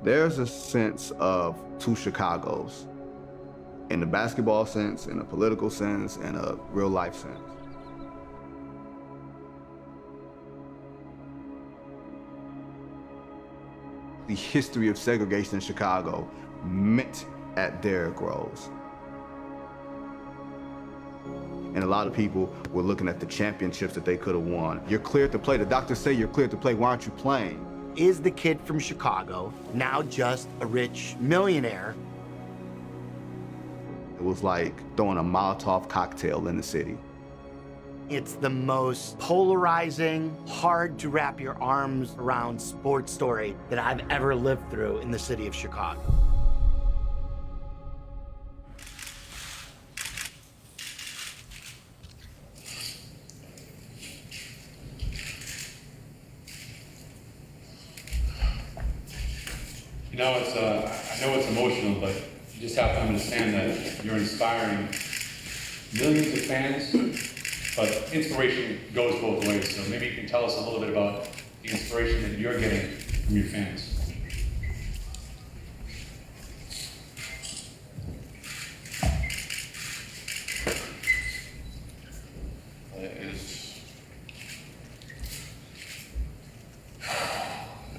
There's a sense of two Chicagos, in the basketball sense, in a political sense, and a real life sense. The history of segregation in Chicago met at Derrick Rose. And a lot of people were looking at the championships that they could have won. You're cleared to play. The doctors say you're cleared to play. Why aren't you playing? Is the kid from Chicago now just a rich millionaire? It was like throwing a Molotov cocktail in the city. It's the most polarizing, hard to wrap your arms around sports story that I've ever lived through in the city of Chicago. You know, I know it's emotional, but you just have to understand that you're inspiring millions of fans, but inspiration goes both ways. So maybe you can tell us a little bit about the inspiration that you're getting from your fans.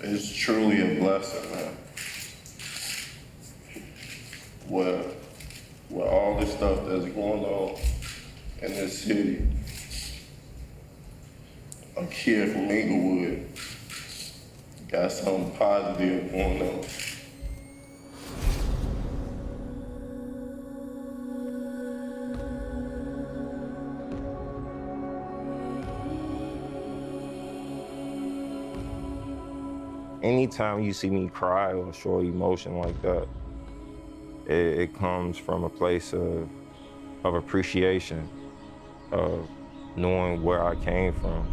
It's truly a blessing, man. With all this stuff that's going on in this city, a kid from Inglewood got something positive going on. Anytime you see me cry or show emotion like that, it comes from a place of appreciation, of knowing where I came from.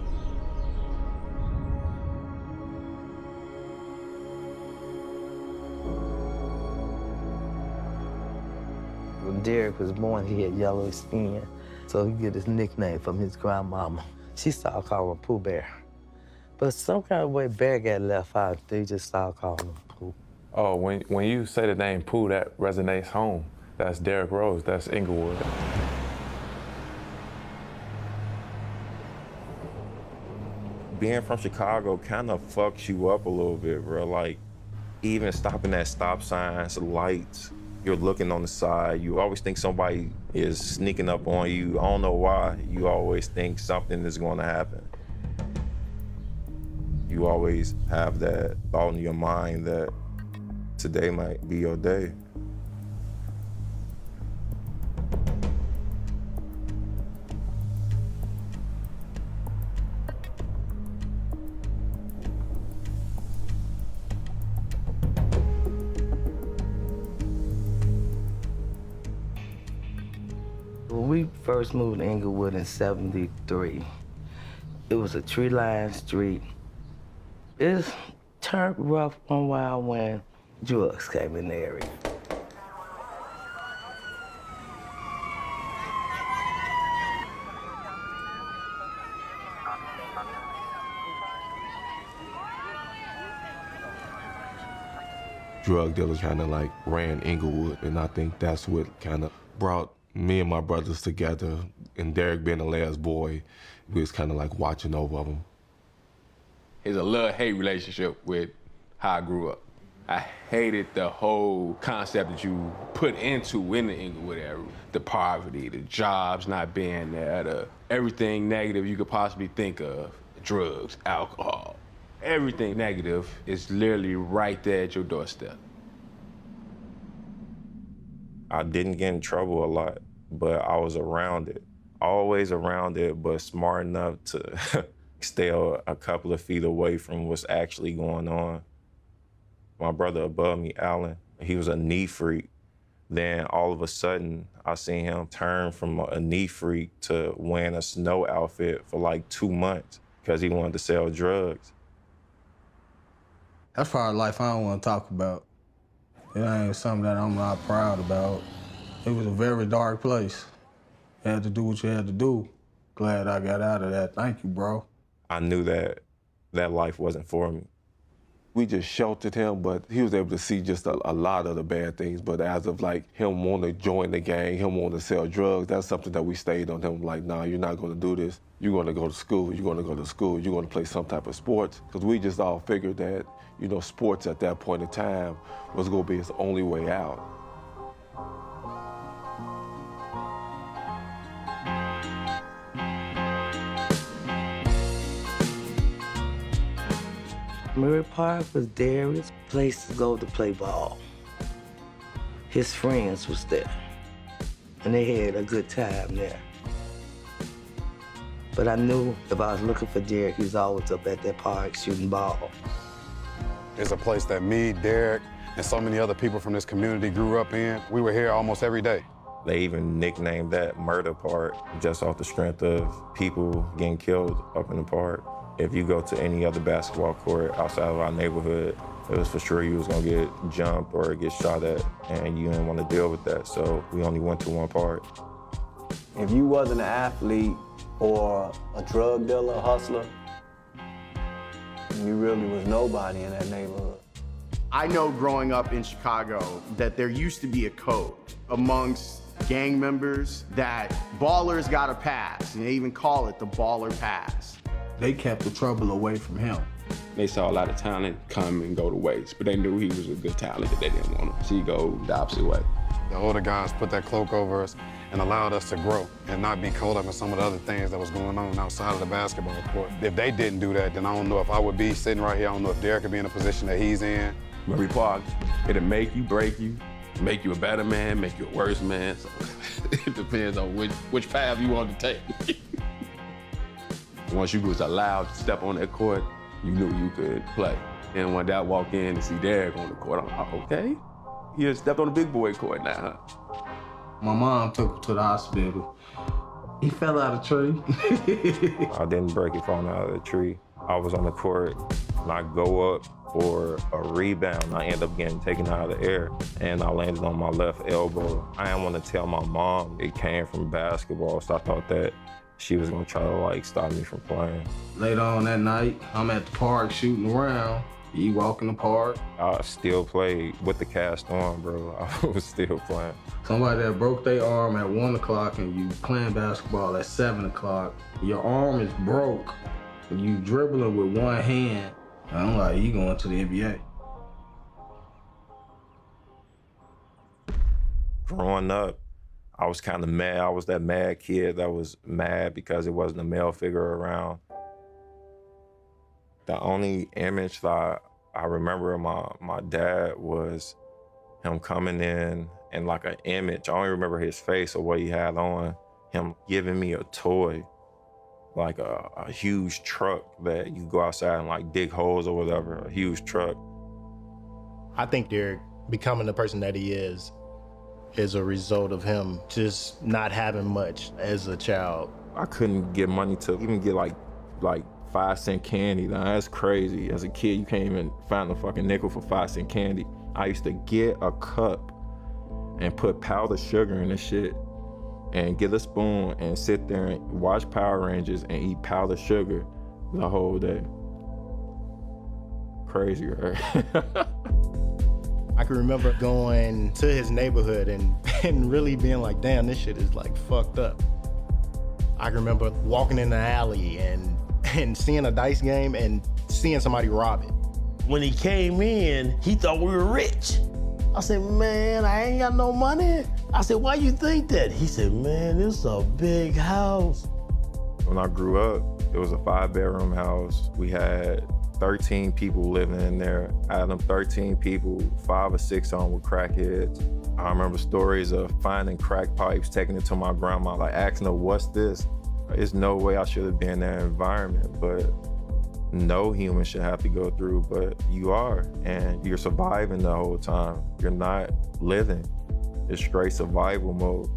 When Derrick was born, he had yellow skin, so he get his nickname from his grandmama. She started calling him Pooh Bear. But some kind of way Bear got left out, they just started calling him Pooh. Oh, when you say the name Pooh, that resonates home. That's Derrick Rose, that's Inglewood. Being from Chicago kind of fucks you up a little bit, bro. Like, even stopping at stop signs, lights, you're looking on the side, you always think somebody is sneaking up on you. I don't know why, you always think something is gonna happen. You always have that thought in your mind that today might be your day. When we first moved to Inglewood in '73, it was a tree-lined street. It turned rough one while when drugs came in the area. Drug dealers kind of like ran Inglewood, and I think that's what kind of brought me and my brothers together. And Derrick being the last boy, we was kind of like watching over them. It's a love-hate relationship with how I grew up. I hated the whole concept that you put into in the Inglewood area. The poverty, the jobs not being there, everything negative you could possibly think of. Drugs, alcohol. Everything negative is literally right there at your doorstep. I didn't get in trouble a lot, but I was around it. Always around it, but smart enough to stay a couple of feet away from what's actually going on. My brother above me, Alan, he was a knee freak. Then all of a sudden, I seen him turn from a knee freak to wearing a snow outfit for like 2 months because he wanted to sell drugs. That's part of life I don't want to talk about. It ain't something that I'm not proud about. It was a very dark place. You had to do what you had to do. Glad I got out of that. Thank you, bro. I knew that life wasn't for me. We just sheltered him, but he was able to see just a lot of the bad things. But as of like him wanting to join the gang, him wanting to sell drugs, that's something that we stayed on him. Like, nah, you're not going to do this. You're going to go to school. You're going to go to school. You're going to play some type of sports. Because we just all figured that, you know, sports at that point in time was going to be his only way out. Murray Park was Derrick's place to go to play ball. His friends was there, and they had a good time there. But I knew if I was looking for Derrick, he was always up at that park shooting ball. It's a place that me, Derrick, and so many other people from this community grew up in. We were here almost every day. They even nicknamed that Murder Park just off the strength of people getting killed up in the park. If you go to any other basketball court outside of our neighborhood, it was for sure you was gonna get jumped or get shot at, and you didn't want to deal with that, so we only went to one park. If you wasn't an athlete or a drug dealer, hustler, you really was nobody in that neighborhood. I know growing up in Chicago that there used to be a code amongst gang members that ballers got a pass, and they even call it the baller pass. They kept the trouble away from him. They saw a lot of talent come and go to waste, but they knew he was a good talent that they didn't want to see go the opposite way. The older guys put that cloak over us and allowed us to grow and not be caught up in some of the other things that was going on outside of the basketball court. If they didn't do that, then I don't know if I would be sitting right here. I don't know if Derrick could be in the position that he's in. Murray Park, it'll make you, break you, make you a better man, make you a worse man. So it depends on which path you want to take. Once you was allowed to step on that court, you knew you could play. And when I walk in and see Derrick on the court, I'm like, okay, you stepped on the big boy court now, huh? My mom took him to the hospital. He fell out of a tree. I didn't break it falling out of the tree. I was on the court, and I go up for a rebound. I end up getting taken out of the air, and I landed on my left elbow. I didn't want to tell my mom it came from basketball, so I thought that she was gonna try to like stop me from playing. Later on that night, I'm at the park shooting around. He walk in the park. I still played with the cast on, bro. I was still playing. Somebody that broke their arm at 1 o'clock and you playing basketball at 7 o'clock. Your arm is broke and you dribbling with one hand. I'm like, you going to the NBA. Growing up, I was kind of mad. I was that mad kid that was mad because it wasn't a male figure around. The only image that I remember of my dad was him coming in and like an image. I don't even remember his face or what he had on. Him giving me a toy, like a huge truck that you go outside and like dig holes or whatever, a huge truck. I think Derrick becoming the person that he is a result of him just not having much as a child. I couldn't get money to even get like 5-cent candy. Now, that's crazy. As a kid, you can't even find a fucking nickel for 5-cent candy. I used to get a cup and put powdered sugar in the shit and get a spoon and sit there and watch Power Rangers and eat powdered sugar the whole day. Crazy, right? I can remember going to his neighborhood and really being like, damn, this shit is like fucked up. I can remember walking in the alley and seeing a dice game and seeing somebody rob it. When he came in, he thought we were rich. I said, man, I ain't got no money. I said, why you think that? He said, man, this is a big house. When I grew up, it was a 5-bedroom house. We had 13 people living in there. Out of them 13 people, 5 or 6 of them were crackheads. I remember stories of finding crack pipes, taking it to my grandma, like asking her, what's this? There's no way I should have been in that environment, but no human should have to go through, but you are, and you're surviving the whole time. You're not living. It's straight survival mode.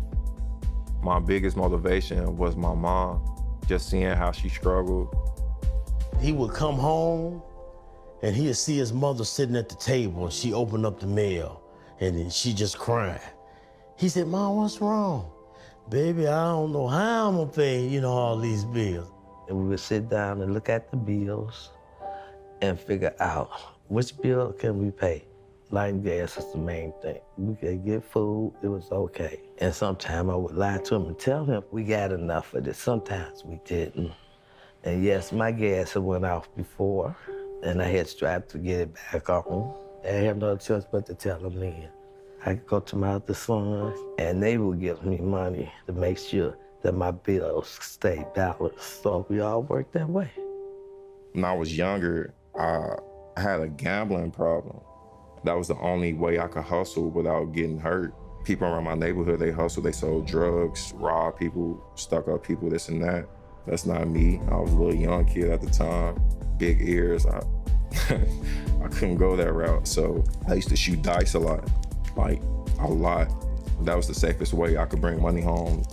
My biggest motivation was my mom, just seeing how she struggled. He would come home and he'd see his mother sitting at the table and she opened up the mail and then she just crying. He said, Mom, what's wrong? Baby, I don't know how I'm gonna pay, all these bills. And we would sit down and look at the bills and figure out which bill can we pay? Light and gas is the main thing. We could get food, it was okay. And sometimes I would lie to him and tell him we got enough of this. Sometimes we didn't. And yes, my gas had went off before, and I had strived to get it back on. I had no choice but to tell him then. I could go to my other sons, and they would give me money to make sure that my bills stayed balanced. So we all worked that way. When I was younger, I had a gambling problem. That was the only way I could hustle without getting hurt. People around my neighborhood, they hustled, they sold drugs, robbed people, stuck up people, this and that. That's not me. I was a little young kid at the time, big ears. I couldn't go that route. So I used to shoot dice a lot, like a lot. That was the safest way I could bring money home.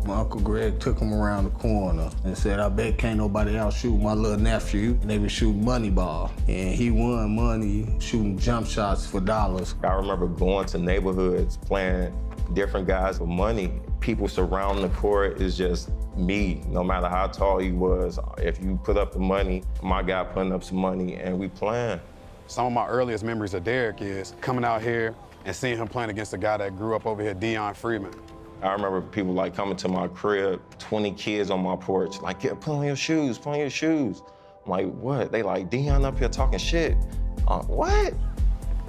My Uncle Greg took him around the corner and said, I bet can't nobody outshoot my little nephew. And they were shooting money ball. And he won money shooting jump shots for dollars. I remember going to neighborhoods, playing different guys for money. People surrounding the court is just me, no matter how tall he was. If you put up the money, my guy putting up some money and we playing. Some of my earliest memories of Derrick is coming out here and seeing him playing against a guy that grew up over here, Deion Freeman. I remember people like coming to my crib, 20 kids on my porch, like, yeah, put on your shoes, put on your shoes. I'm like, what? They like, Deion up here talking shit. What?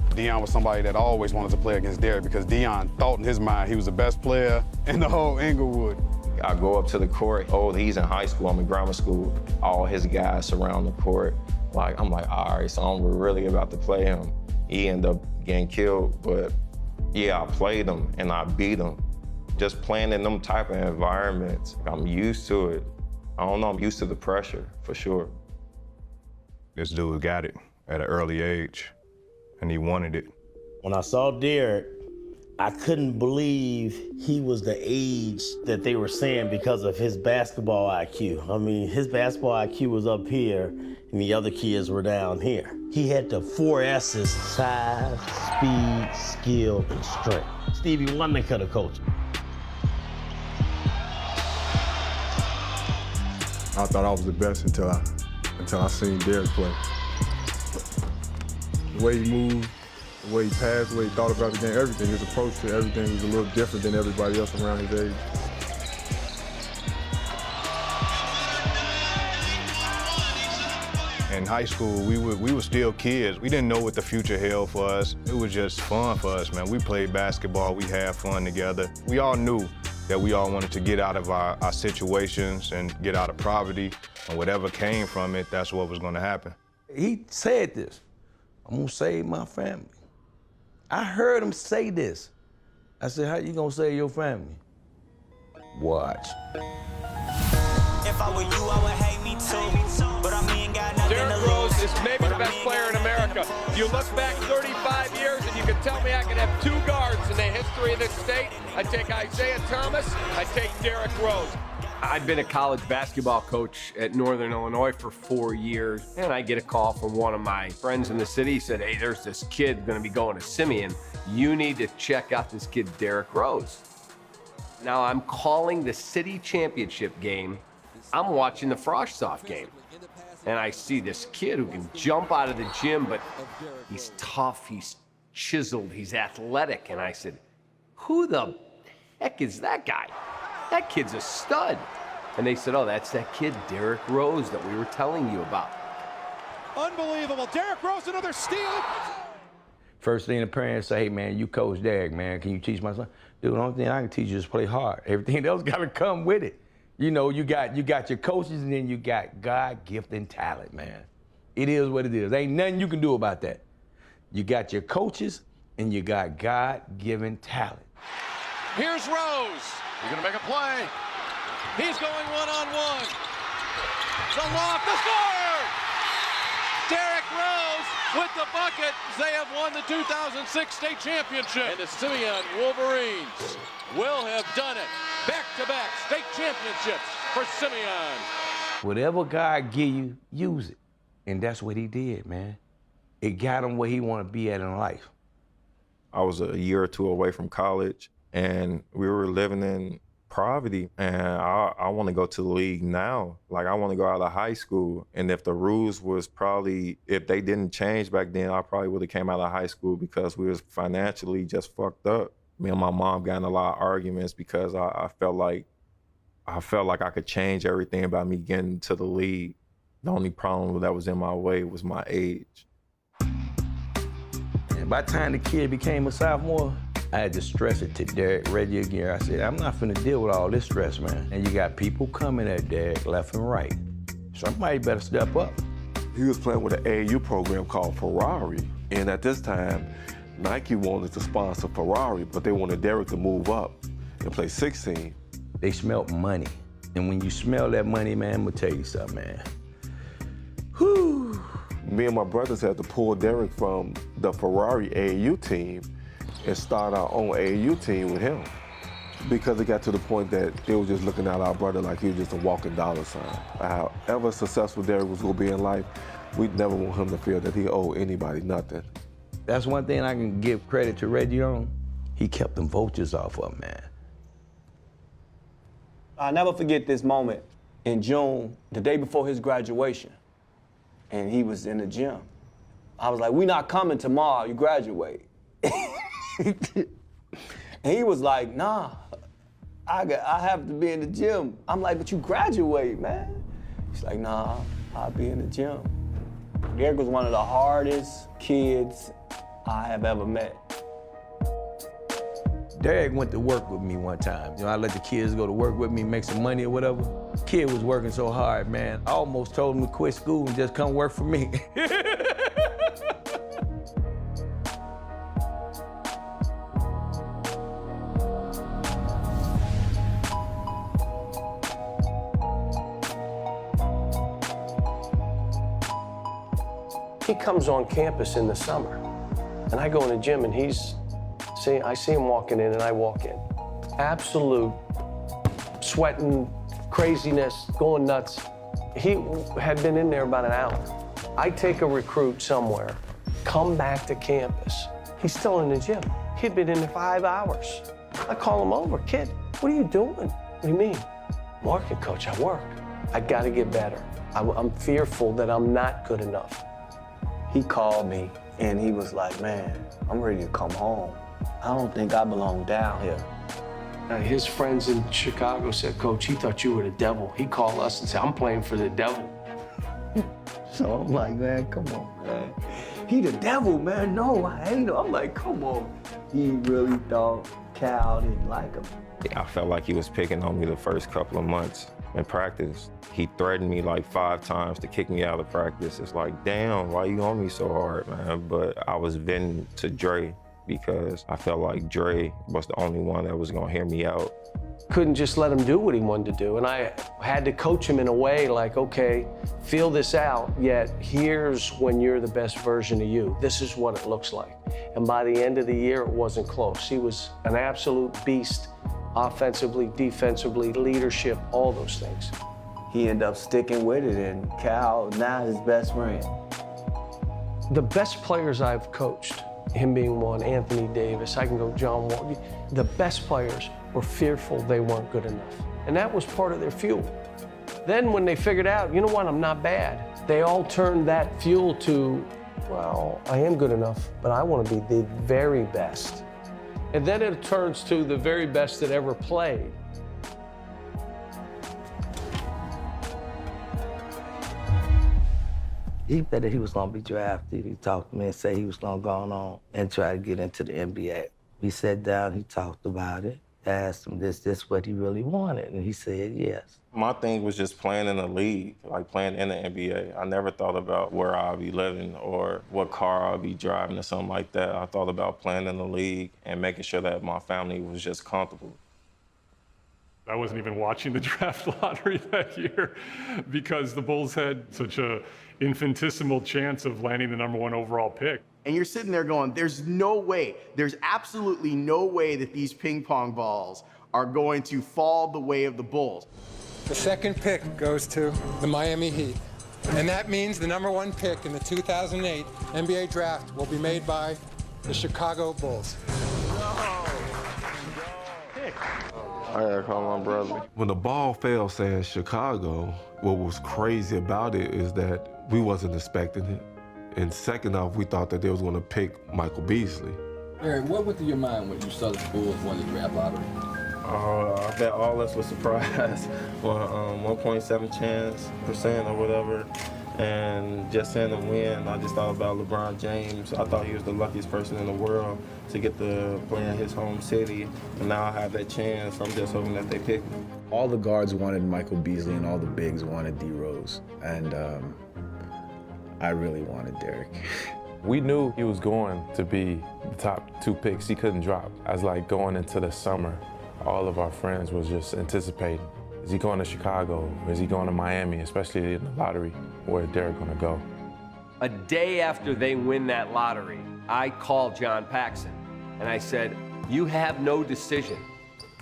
Deion was somebody that always wanted to play against Derrick because Deion thought in his mind he was the best player in the whole Inglewood. I go up to the court, oh, he's in high school, I'm in grammar school. All his guys surround the court. Like, I'm like, all right, so I'm really about to play him. He ended up getting killed, but yeah, I played him and I beat him. Just playing in them type of environments, I'm used to it. I don't know, I'm used to the pressure, for sure. This dude got it at an early age, and he wanted it. When I saw Derrick, I couldn't believe he was the age that they were saying because of his basketball IQ. I mean, his basketball IQ was up here, and the other kids were down here. He had the 4 S's: size, speed, skill, and strength. Stevie Wonder could have coached him. I thought I was the best until I seen Derrick play. The way he moved, the way he passed, the way he thought about the game, everything, his approach to everything was a little different than everybody else around his age. In high school, we were still kids. We didn't know what the future held for us. It was just fun for us, man. We played basketball, we had fun together. We all knew that we all wanted to get out of our situations and get out of poverty, and whatever came from it, that's what was gonna happen. He said this, I'm gonna save my family. I heard him say this. I said, how you gonna save your family? Watch. If I were you, I would hate me too. But I mean, got nothing to lose. Derrick Rose is maybe the best player in America. You look back 35 years and you can tell me I can have 2 guards in the history of this state. I take Isaiah Thomas, I take Derrick Rose. I'd been a college basketball coach at Northern Illinois for 4 years, and I get a call from one of my friends in the city. He said, hey, there's this kid gonna be going to Simeon. You need to check out this kid, Derrick Rose. Now I'm calling the city championship game. I'm watching the Froshsoft game. And I see this kid who can jump out of the gym, but he's tough, he's chiseled, he's athletic. And I said, who the heck is that guy? That kid's a stud. And they said, oh, that's that kid, Derrick Rose, that we were telling you about. Unbelievable. Derrick Rose, another steal. First thing the parents say, hey man, you coach Derrick, man, can you teach my son? Dude, the only thing I can teach you is play hard. Everything else gotta come with it. You know, you got your coaches and then you got God-given talent, man. It is what it is. Ain't nothing you can do about that. You got your coaches and you got God-given talent. Here's Rose. He's gonna make a play. He's going one-on-one. The loft, the score! Derrick Rose with the bucket. They have won the 2006 state championship. And the Simeon Wolverines will have done it. Back-to-back state championships for Simeon. Whatever God give you, use it. And that's what he did, man. It got him where he want to be at in life. I was a year or 2 away from college, and we were living in poverty, and I want to go to the league now. Like, I want to go out of high school, and if the rules was probably, if they didn't change back then, I probably would have came out of high school because we was financially just fucked up. Me and my mom got in a lot of arguments because I felt like I could change everything about me getting to the league. The only problem that was in my way was my age. And by the time the kid became a sophomore, I had to stress it to Derrick, Reggie again. I said, I'm not finna deal with all this stress, man. And you got people coming at Derrick left and right. Somebody better step up. He was playing with an AAU program called Ferrari. And at this time, Nike wanted to sponsor Ferrari, but they wanted Derrick to move up and play 16. They smelled money. And when you smell that money, man, I'm gonna tell you something, man. Whew. Me and my brothers had to pull Derrick from the Ferrari AAU team and start our own AAU team with him. Because it got to the point that they were just looking at our brother like he was just a walking dollar sign. However successful Derrick was gonna be in life, we'd never want him to feel that he owed anybody nothing. That's one thing I can give credit to Reggie on. He kept them vultures off of him, man. I'll never forget this moment in June, the day before his graduation, and he was in the gym. I was like, "We not coming tomorrow, you graduate." And he was like, "Nah, I have to be in the gym." I'm like, "But you graduate, man." He's like, "Nah, I'll be in the gym." Derrick was one of the hardest kids I have ever met. Derrick went to work with me one time. You know, I let the kids go to work with me, make some money or whatever. Kid was working so hard, man. I almost told him to quit school and just come work for me. He comes on campus in the summer, and I go in the gym, and I see him walking in, and I walk in. Absolute sweating, craziness, going nuts. He had been in there about an hour. I take a recruit somewhere, come back to campus. He's still in the gym. He'd been in there 5 hours. I call him over, "Kid, what are you doing?" "What do you mean?" "Working, coach, I work. I gotta get better. I'm fearful that I'm not good enough." He called me and he was like, "Man, I'm ready to come home. I don't think I belong down here." His friends in Chicago said, "Coach, he thought you were the devil." He called us and said, "I'm playing for the devil." So I'm like, "Man, come on, man. He the devil, man. No, I ain't him." I'm like, "Come on." He really thought Cal didn't like him. I felt like he was picking on me the first couple of months in practice. He threatened me like 5 times to kick me out of practice. It's like, damn, why you on me so hard, man? But I was venting to Dre because I felt like Dre was the only one that was gonna hear me out. Couldn't just let him do what he wanted to do. And I had to coach him in a way like, okay, feel this out, yet here's when you're the best version of you. This is what it looks like. And by the end of the year, it wasn't close. He was an absolute beast, offensively, defensively, leadership, all those things. He ended up sticking with it, and Cal, now his best friend. The best players I've coached, him being one, Anthony Davis, I can go John Wall, the best players were fearful they weren't good enough. And that was part of their fuel. Then when they figured out, you know what, I'm not bad, they all turned that fuel to, well, I am good enough, but I want to be the very best. And then it turns to the very best that ever played. He said that he was gonna be drafted. He talked to me and said he was gonna go on and try to get into the NBA. We sat down, he talked about it, asked him this what he really wanted, and he said yes. My thing was just playing in the league, like playing in the NBA. I never thought about where I'll be living or what car I'll be driving or something like that. I thought about playing in the league and making sure that my family was just comfortable. I wasn't even watching the draft lottery that year because the Bulls had such a infinitesimal chance of landing the #1 overall pick. And you're sitting there going, there's no way, there's absolutely no way that these ping pong balls are going to fall the way of the Bulls. The second pick goes to the Miami Heat. And that means the #1 pick in the 2008 NBA draft will be made by the Chicago Bulls. I gotta call my brother. When the ball fell saying Chicago, what was crazy about it is that we wasn't expecting it. And second off, we thought that they was gonna pick Michael Beasley. Derrick, what went through your mind when you saw the Bulls won the draft lottery? I bet all us was surprised for 1.7% or whatever. And just seeing them win, I just thought about LeBron James. I thought he was the luckiest person in the world to get to play in his home city. And now I have that chance. I'm just hoping that they pick me. All the guards wanted Michael Beasley and all the bigs wanted D Rose. And I really wanted Derrick. We knew he was going to be the top 2 picks. He couldn't drop. As like going into the summer, all of our friends was just anticipating. Is he going to Chicago? Is he going to Miami, especially in the lottery? Where is Derrick going to go? A day after they win that lottery, I called John Paxson and I said, you have no decision.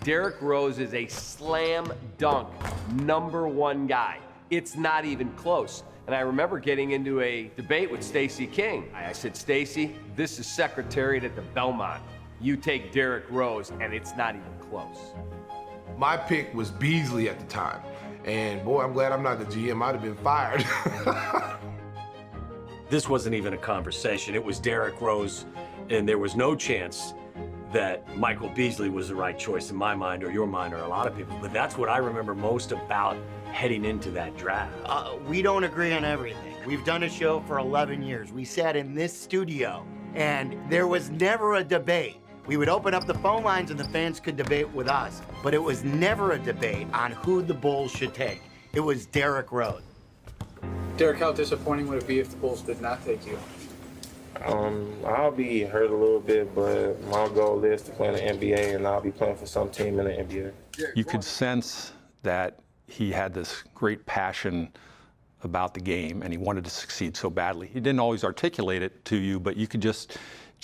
Derrick Rose is a slam dunk #1 guy. It's not even close. And I remember getting into a debate with Stacey King. I said, Stacey, this is Secretariat at the Belmont. You take Derrick Rose and it's not even close. My pick was Beasley at the time. And boy, I'm glad I'm not the GM. I'd have been fired. This wasn't even a conversation. It was Derrick Rose, and there was no chance that Michael Beasley was the right choice in my mind or your mind or a lot of people. But that's what I remember most about heading into that draft. We don't agree on everything. We've done a show for 11 years. We sat in this studio, and there was never a debate. We would open up the phone lines and the fans could debate with us, but it was never a debate on who the Bulls should take. It was Derrick Rose. Derrick, how disappointing would it be if the Bulls did not take you? I'll be hurt a little bit, but my goal is to play in the NBA, and I'll be playing for some team in the NBA. You could sense that he had this great passion about the game, and he wanted to succeed so badly. He didn't always articulate it to you, but you could just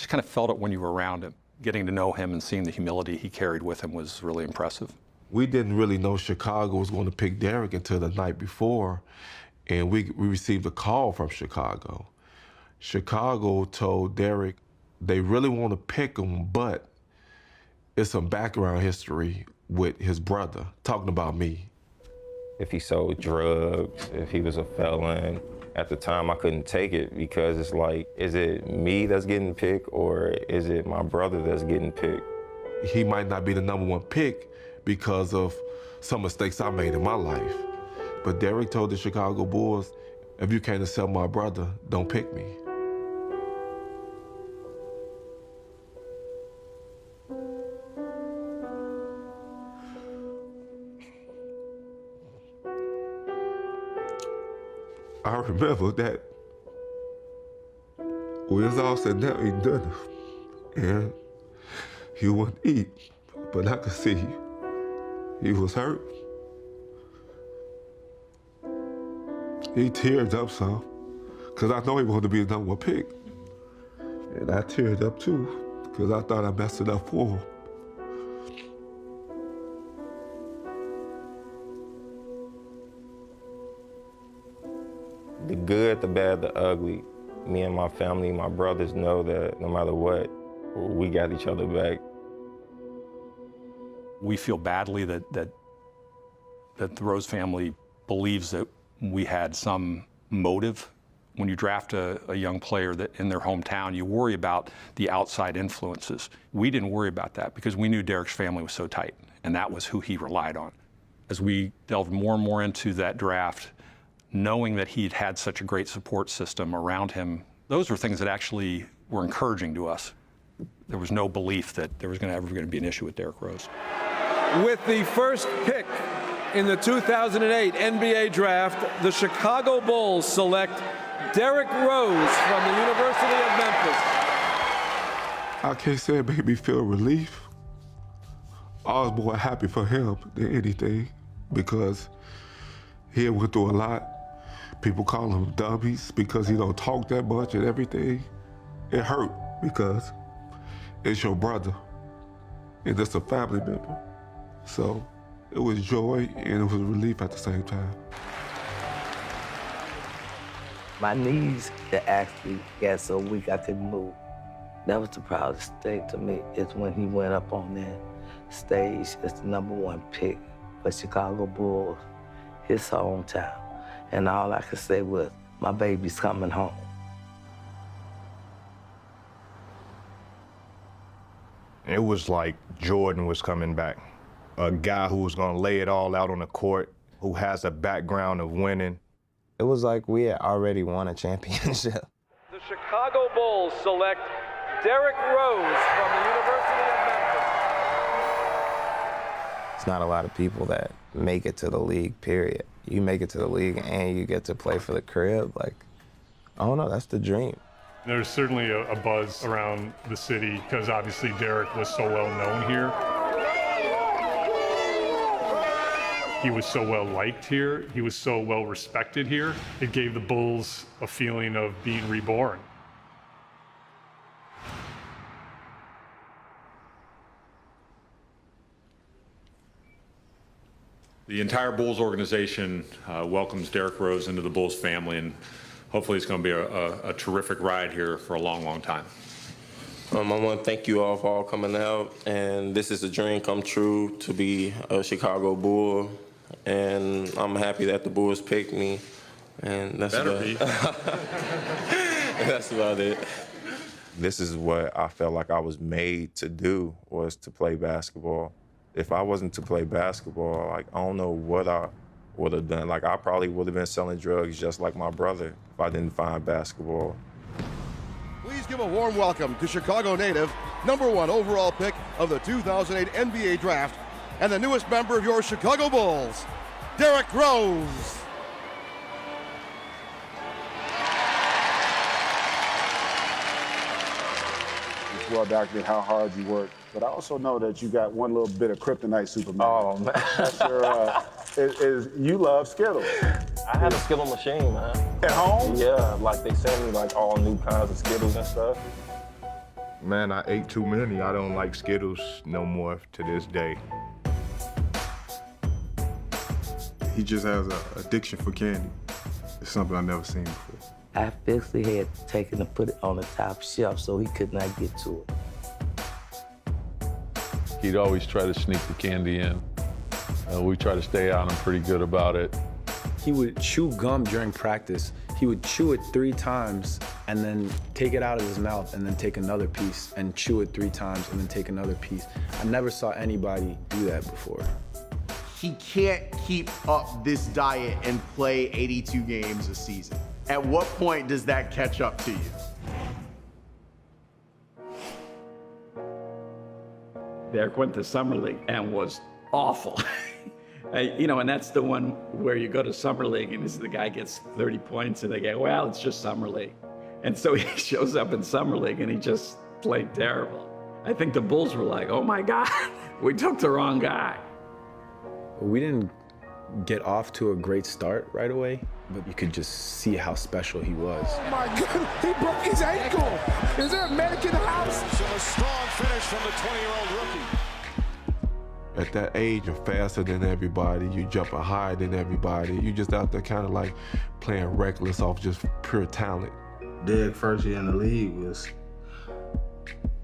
kind of felt it when you were around him. Getting to know him and seeing the humility he carried with him was really impressive. We didn't really know Chicago was going to pick Derrick until the night before, and we received a call from Chicago. Chicago told Derrick they really want to pick him, but it's some background history with his brother, talking about me. If he sold drugs, if he was a felon. At the time, I couldn't take it because it's like, is it me that's getting picked or is it my brother that's getting picked? He might not be the #1 pick because of some mistakes I made in my life. But Derrick told the Chicago Bulls, if you can't accept my brother, don't pick me. I remember that we was all sitting down eating dinner, and he wouldn't eat, but I could see he was hurt. He teared up some, because I know he wanted to be the #1 pick. And I teared up too, because I thought I messed it up for him. The good, the bad, the ugly. Me and my family, my brothers know that no matter what, we got each other back. We feel badly that the Rose family believes that we had some motive. When you draft a young player that in their hometown, you worry about the outside influences. We didn't worry about that because we knew Derrick's family was so tight, and that was who he relied on. As we delved more and more into that draft, knowing that he'd had such a great support system around him, those were things that actually were encouraging to us. There was no belief that there was ever going to be an issue with Derrick Rose. With the first pick in the 2008 NBA Draft, the Chicago Bulls select Derrick Rose from the University of Memphis. I can't say it made me feel relief. I was more happy for him than anything because he went through a lot. People call him dummies because he don't talk that much and everything. It hurt because it's your brother and it's a family member. So it was joy and it was relief at the same time. My knees that actually got so weak I couldn't move. That was the proudest thing to me, is when he went up on that stage as the #1 pick for Chicago Bulls, his hometown. And all I could say was, my baby's coming home. It was like Jordan was coming back. A guy who was gonna lay it all out on the court, who has a background of winning. It was like we had already won a championship. The Chicago Bulls select Derrick Rose from the University of Memphis. It's not a lot of people that make it to the league, period. You make it to the league and you get to play for the crib. Like, I don't know, that's the dream. There's certainly a buzz around the city because obviously Derrick was so well known here. He was so well liked here. He was so well respected here. It gave the Bulls a feeling of being reborn. The entire Bulls organization welcomes Derrick Rose into the Bulls family, and hopefully it's going to be a terrific ride here for a long, long time. I want to thank you all for all coming out, and this is a dream come true to be a Chicago Bull, and I'm happy that the Bulls picked me, and that's about it. That's about it. This is what I felt like I was made to do, was to play basketball. If I wasn't to play basketball, like, I don't know what I would have done. Like, I probably would have been selling drugs just like my brother if I didn't find basketball. Please give a warm welcome to Chicago native, #1 overall pick of the 2008 NBA Draft, and the newest member of your Chicago Bulls, Derrick Rose. It's well documented how hard you work, but I also know that you got one little bit of kryptonite, Superman. Oh, man. That's your, is you love Skittles. I had a Skittle machine, man. At home? Yeah, like they sent me like all new kinds of Skittles and stuff. Man, I ate too many. I don't like Skittles no more to this day. He just has an addiction for candy. It's something I've never seen before. I physically had taken to put it on the top shelf so he could not get to it. He'd always try to sneak the candy in. We try to stay on him pretty good about it. He would chew gum during practice. He would chew it 3 times and then take it out of his mouth and then take another piece and chew it 3 times and then take another piece. I never saw anybody do that before. He can't keep up this diet and play 82 games a season. At what point does that catch up to you? Derrick went to Summer League and was awful. You know, and that's the one where you go to Summer League and the guy gets 30 points and they go, well, it's just Summer League. And so he shows up in Summer League and he just played terrible. I think the Bulls were like, oh my God, we took the wrong guy. We didn't get off to a great start right away, but you could just see how special he was. Oh my God, he broke his ankle. Is there a medic in the house? So a strong finish from the 20-year-old rookie. At that age, you're faster than everybody. You jumping higher than everybody. You just out there kind of like playing reckless off just pure talent. Derrick first year in the league was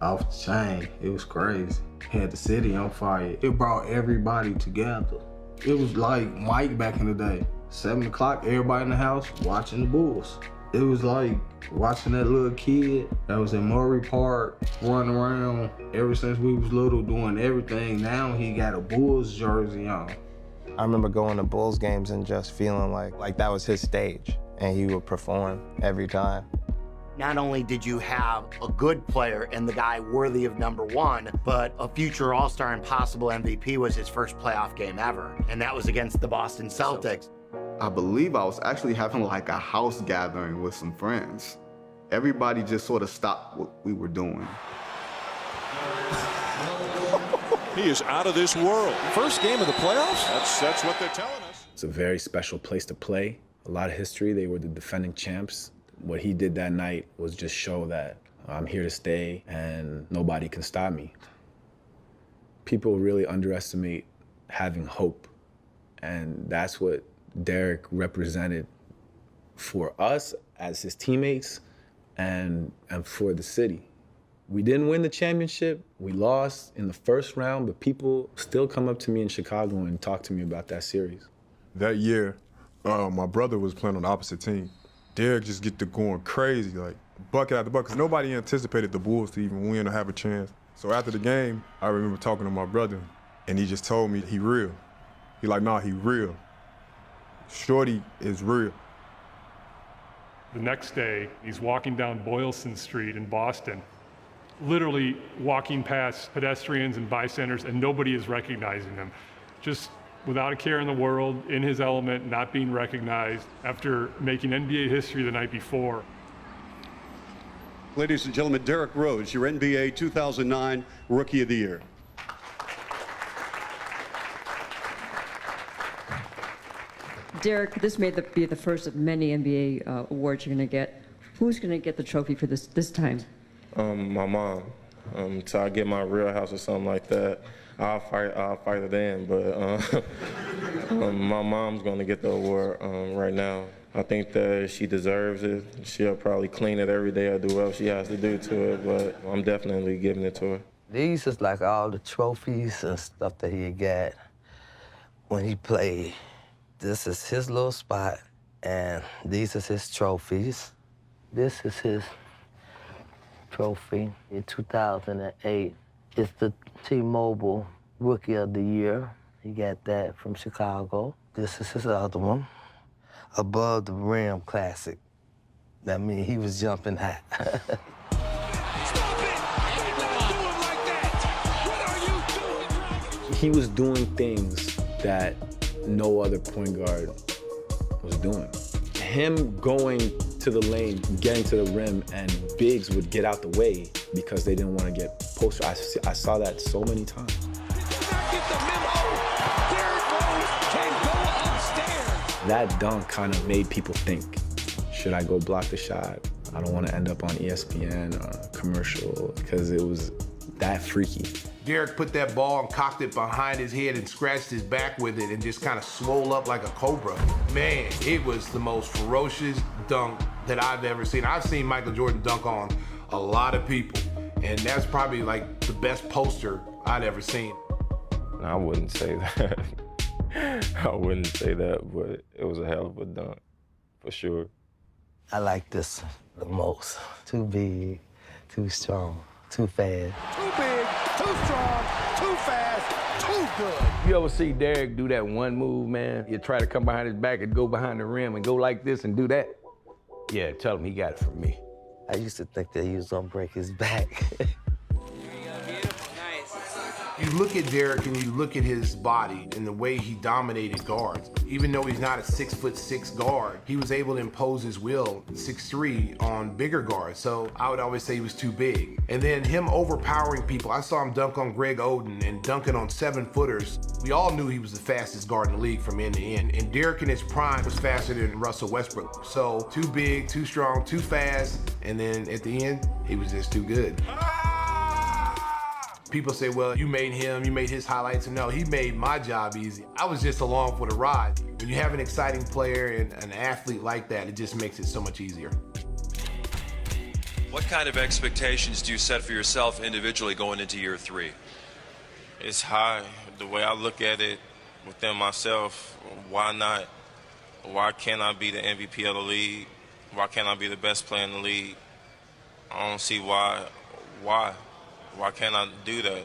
off the chain. It was crazy. He had the city on fire. It brought everybody together. It was like Mike back in the day. 7 o'clock, everybody in the house watching the Bulls. It was like watching that little kid that was in Murray Park running around ever since we was little doing everything. Now he got a Bulls jersey on. I remember going to Bulls games and just feeling like that was his stage and he would perform every time. Not only did you have a good player and the guy worthy of #1, but a future All-Star and possible MVP was his first playoff game ever, and that was against the Boston Celtics. I believe I was actually having like a house gathering with some friends. Everybody just sort of stopped what we were doing. He is out of this world. First game of the playoffs? That's what they're telling us. It's a very special place to play. A lot of history. They were the defending champs. What he did that night was just show that I'm here to stay and nobody can stop me. People really underestimate having hope, and that's what Derrick represented for us as his teammates and for the city. We didn't win the championship. We lost in the first round, but people still come up to me in Chicago and talk to me about that series. That year, my brother was playing on the opposite team. Derrick just get to going crazy, like bucket after bucket, because nobody anticipated the Bulls to even win or have a chance. So after the game, I remember talking to my brother, and he just told me he real. He like, nah, he real. Shorty is real. The next day, he's walking down Boylston Street in Boston, literally walking past pedestrians and bystanders, and nobody is recognizing him. Just without a care in the world, in his element, not being recognized after making NBA history the night before. Ladies and gentlemen, Derrick Rose, your NBA 2009 Rookie of the Year. Derrick, this may be the first of many NBA awards you're going to get. Who's going to get the trophy for this time? My mom. Till I get my real house or something like that, I'll fight it in. But my mom's going to get the award right now. I think that she deserves it. She'll probably clean it every day or do whatever she has to do to it, but I'm definitely giving it to her. These is like all the trophies and stuff that he got when he played. This is his little spot, and these is his trophies. This is his trophy in 2008. It's the T-Mobile Rookie of the Year. He got that from Chicago. This is his other one, Above the Rim Classic. That means he was jumping high. He was doing things that no other point guard was doing. Him going to the lane, getting to the rim, and bigs would get out the way because they didn't want to get posted. I saw that so many times. That dunk kind of made people think, should I go block the shot? I don't want to end up on ESPN or a commercial because it was that freaky. Derrick put that ball and cocked it behind his head and scratched his back with it and just kind of swole up like a cobra. Man, it was the most ferocious dunk that I've ever seen. I've seen Michael Jordan dunk on a lot of people, and that's probably like the best poster I'd ever seen. I wouldn't say that. I wouldn't say that, but it was a hell of a dunk, for sure. I like this the most. Too big, too strong, too fast. Too big, too strong, too fast, too good. You ever see Derrick do that one move, man? You try to come behind his back and go behind the rim and go like this and do that? Yeah, tell him he got it from me. I used to think that he was gonna break his back. You look at Derrick and you look at his body and the way he dominated guards. Even though he's not a 6'6" guard, he was able to impose his will 6'3" on bigger guards. So I would always say he was too big. And then him overpowering people. I saw him dunk on Greg Oden and dunking on 7-footers. We all knew he was the fastest guard in the league from end to end. And Derrick in his prime was faster than Russell Westbrook. So too big, too strong, too fast. And then at the end, he was just too good. People say, well, you made his highlights. And no, he made my job easy. I was just along for the ride. When you have an exciting player and an athlete like that, it just makes it so much easier. What kind of expectations do you set for yourself individually going into year 3? It's high. The way I look at it within myself, why not? Why can't I be the MVP of the league? Why can't I be the best player in the league? I don't see why. Why can't I do that?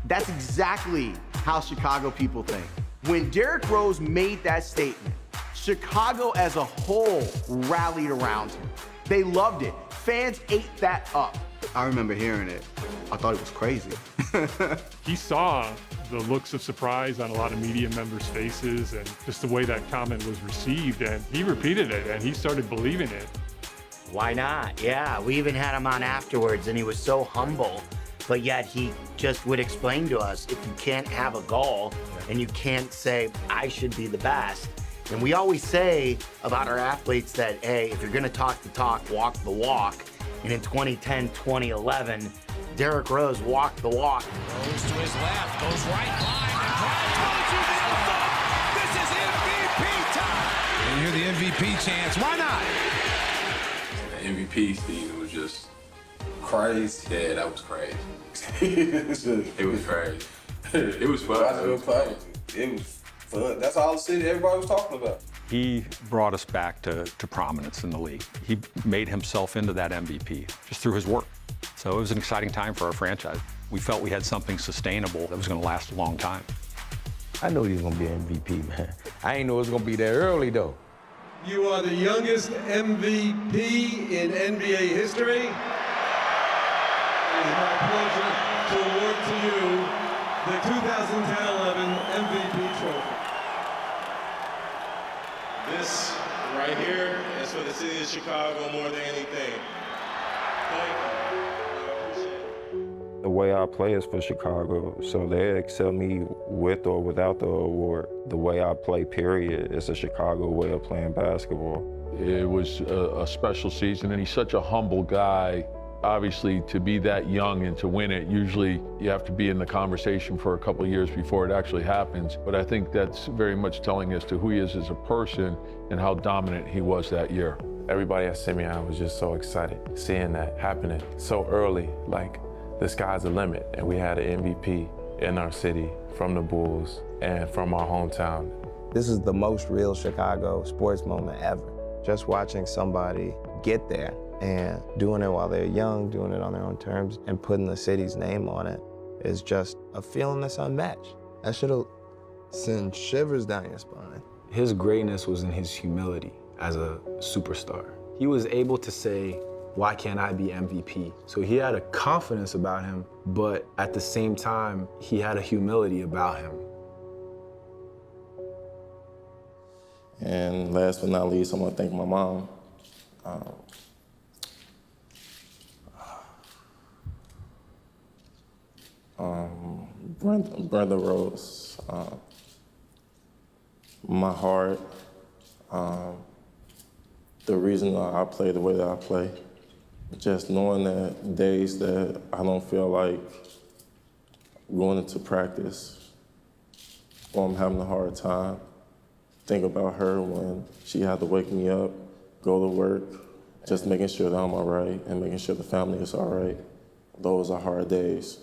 That's exactly how Chicago people think. When Derrick Rose made that statement, Chicago as a whole rallied around him. They loved it. Fans ate that up. I remember hearing it. I thought it was crazy. He saw the looks of surprise on a lot of media members' faces and just the way that comment was received, and he repeated it, and he started believing it. Why not? Yeah, we even had him on afterwards, and he was so humble, but yet he just would explain to us, if you can't have a goal and you can't say, I should be the best. And we always say about our athletes that, hey, if you're gonna talk the talk, walk the walk. And in 2010, 2011, Derrick Rose walked the walk. Goes to his left, goes right line, and this is MVP time. And you hear the MVP chants, why not? The MVP scene was just crazy. Yeah, that was crazy. It was crazy. It was fun. It was fun. It was fun. That's all the city everybody was talking about. He brought us back to prominence in the league. He made himself into that MVP just through his work. So it was an exciting time for our franchise. We felt we had something sustainable that was going to last a long time. I know he was going to be an MVP, man. I ain't know it was going to be that early, though. You are the youngest MVP in NBA history. It is my pleasure to award to you the 2010-11 MVP trophy. This right here is for the city of Chicago more than anything. Thank you. The way I play is for Chicago, so they accept me with or without the award. The way I play, period, is a Chicago way of playing basketball. It was a special season, and he's such a humble guy. Obviously, to be that young and to win it, usually you have to be in the conversation for a couple of years before it actually happens. But I think that's very much telling as to who he is as a person and how dominant he was that year. Everybody at Simeon was just so excited seeing that happening so early. Like, the sky's the limit, and we had an MVP in our city from the Bulls and from our hometown. This is the most real Chicago sports moment ever. Just watching somebody get there and doing it while they're young, doing it on their own terms, and putting the city's name on it is just a feeling that's unmatched. That should have sent shivers down your spine. His greatness was in his humility as a superstar. He was able to say, why can't I be MVP? So he had a confidence about him, but at the same time, he had a humility about him. And last but not least, I want to thank my mom. Brenda Rose, my heart, the reason I play the way that I play. Just knowing that days that I don't feel like going into practice or I'm having a hard time, think about her when she had to wake me up, go to work, just making sure that I'm all right and making sure the family is all right. Those are hard days.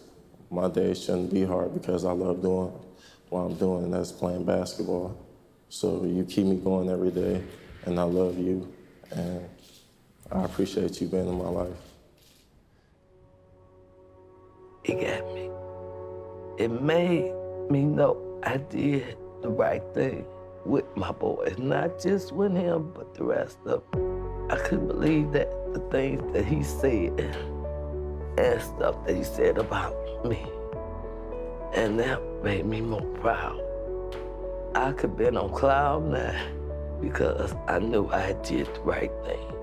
My days shouldn't be hard because I love doing what I'm doing, and that's playing basketball. So you keep me going every day, and I love you, and I appreciate you being in my life. It got me. It made me know I did the right thing with my boys, not just with him, but the rest of them. I couldn't believe that the things that he said and stuff that he said about me. And that made me more proud. I could have been on cloud nine because I knew I did the right thing.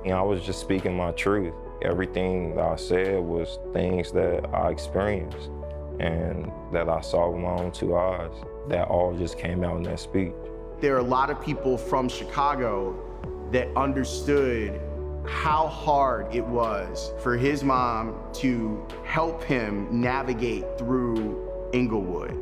You know, I was just speaking my truth. Everything that I said was things that I experienced and that I saw with my own two eyes. That all just came out in that speech. There are a lot of people from Chicago that understood how hard it was for his mom to help him navigate through Inglewood.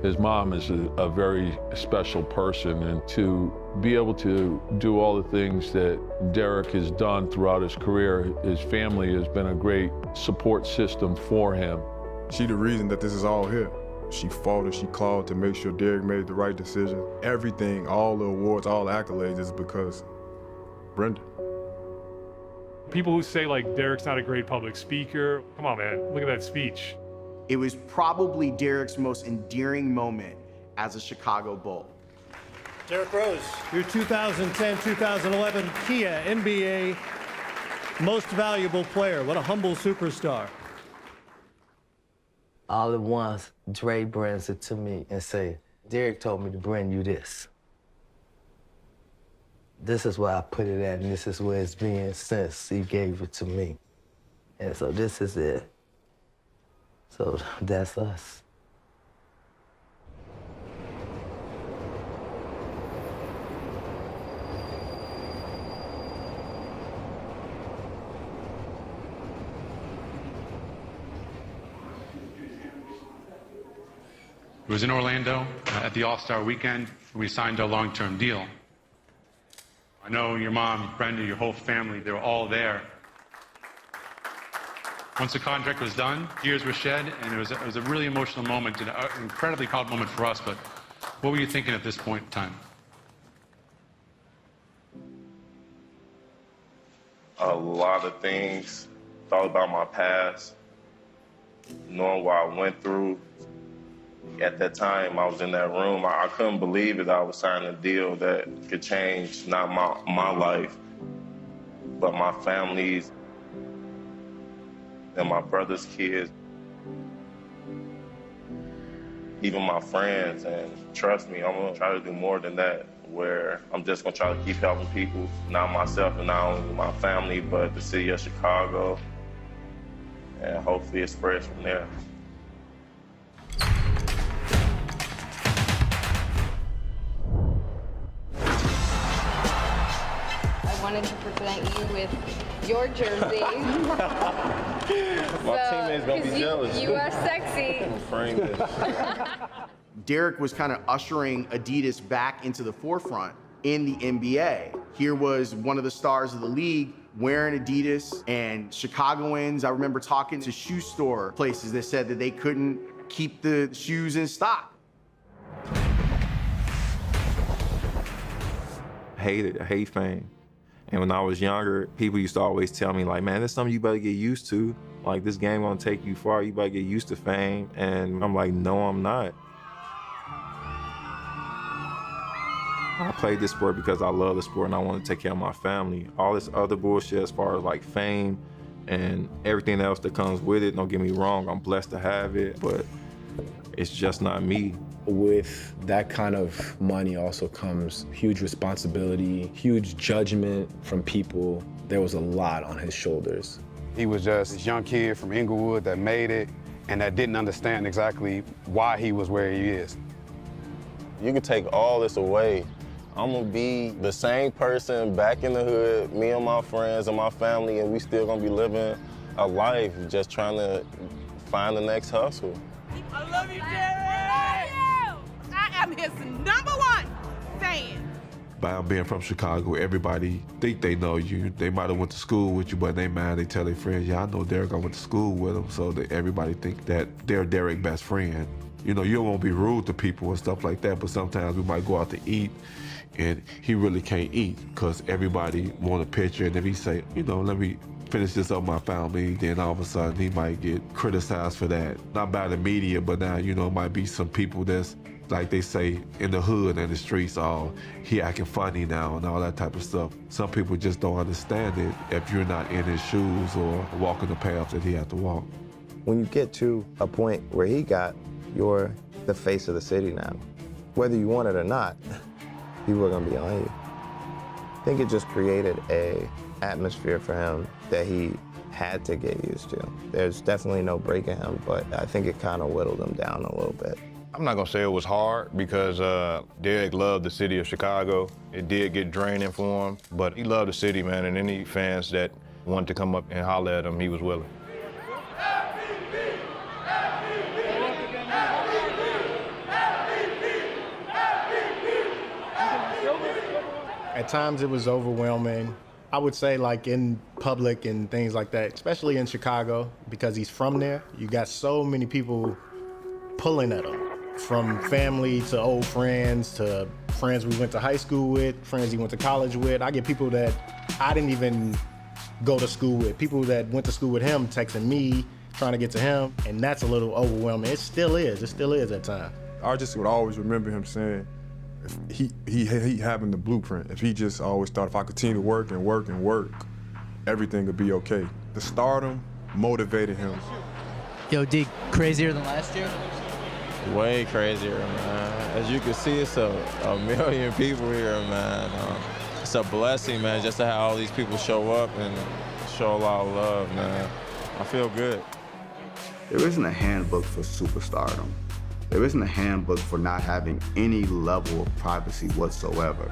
His mom is a very special person, and to be able to do all the things that Derrick has done throughout his career, his family has been a great support system for him. She the reason that this is all here. She fought and she clawed to make sure Derrick made the right decision. Everything, all the awards, all the accolades is because Brenda. People who say like Derrick's not a great public speaker, come on man, look at that speech. It was probably Derrick's most endearing moment as a Chicago Bull. Derrick Rose, your 2010-2011 Kia NBA Most Valuable Player. What a humble superstar. All at once, Dre brings it to me and say, Derrick told me to bring you this. This is where I put it at, and this is where it's been since he gave it to me. And so this is it. So that's us. It was in Orlando at the All-Star Weekend. We signed a long-term deal. I know your mom, Brenda, your whole family, they were all there. Once the contract was done, tears were shed, and it was a really emotional moment, and an incredibly proud moment for us. But what were you thinking at this point in time? A lot of things. Thought about my past, knowing what I went through. At that time, I was in that room. I couldn't believe it. I was signing a deal that could change not my life, but my family's and my brother's kids, even my friends. And trust me, I'm gonna try to do more than that, where I'm just gonna try to keep helping people, not myself and not only my family, but the city of Chicago. And hopefully it spreads from there. I wanted to present you with your jersey. My teammates gonna be jealous. You are sexy. Frame it. Derrick was kind of ushering Adidas back into the forefront in the NBA. Here was one of the stars of the league wearing Adidas, and Chicagoans, I remember talking to shoe store places that said that they couldn't keep the shoes in stock. I hate fame. And when I was younger, people used to always tell me, like, man, that's something you better get used to. Like, this game gonna take you far, you better get used to fame. And I'm like, no, I'm not. I played this sport because I love the sport and I want to take care of my family. All this other bullshit as far as like fame and everything else that comes with it, don't get me wrong, I'm blessed to have it, but it's just not me. With that kind of money also comes huge responsibility, huge judgment from people. There was a lot on his shoulders. He was just this young kid from Inglewood that made it and that didn't understand exactly why he was where he is. You can take all this away. I'm gonna be the same person back in the hood, me and my friends and my family, and we still gonna be living a life just trying to find the next hustle. I love you, Derrick! I am his #1 fan. By being from Chicago, everybody think they know you. They might have went to school with you, but they mad. They tell their friends, yeah, I know Derrick, I went to school with him. So that everybody think that they're Derrick's best friend. You know, you don't want to be rude to people and stuff like that, but sometimes we might go out to eat and he really can't eat because everybody want a picture. And if he say, you know, let me finish this up with my family, then all of a sudden he might get criticized for that. Not by the media, but now, you know, it might be some people that's, like they say, in the hood and the streets, oh, he acting funny now and all that type of stuff. Some people just don't understand it if you're not in his shoes or walking the path that he had to walk. When you get to a point where he got, you're the face of the city now. Whether you want it or not, people are gonna be on you. I think it just created a atmosphere for him that he had to get used to. There's definitely no breaking him, but I think it kind of whittled him down a little bit. I'm not gonna say it was hard because Derrick loved the city of Chicago. It did get draining for him, but he loved the city, man, and any fans that wanted to come up and holler at him, he was willing. At times it was overwhelming. I would say like in public and things like that, especially in Chicago, because he's from there, you got so many people pulling at him. From family to old friends to friends we went to high school with, friends he went to college with. I get people that I didn't even go to school with, people that went to school with him texting me, trying to get to him, and that's a little overwhelming. It still is at times. I just would always remember him saying, if he having the blueprint. If he just always thought if I continue to work and work and work, everything would be okay. The stardom motivated him. Yo, D, crazier than last year? Way crazier, man. As you can see, it's a million people here, man. It's a blessing, man, just to have all these people show up and show a lot of love, man. I feel good. There isn't a handbook for superstardom. There isn't a handbook for not having any level of privacy whatsoever.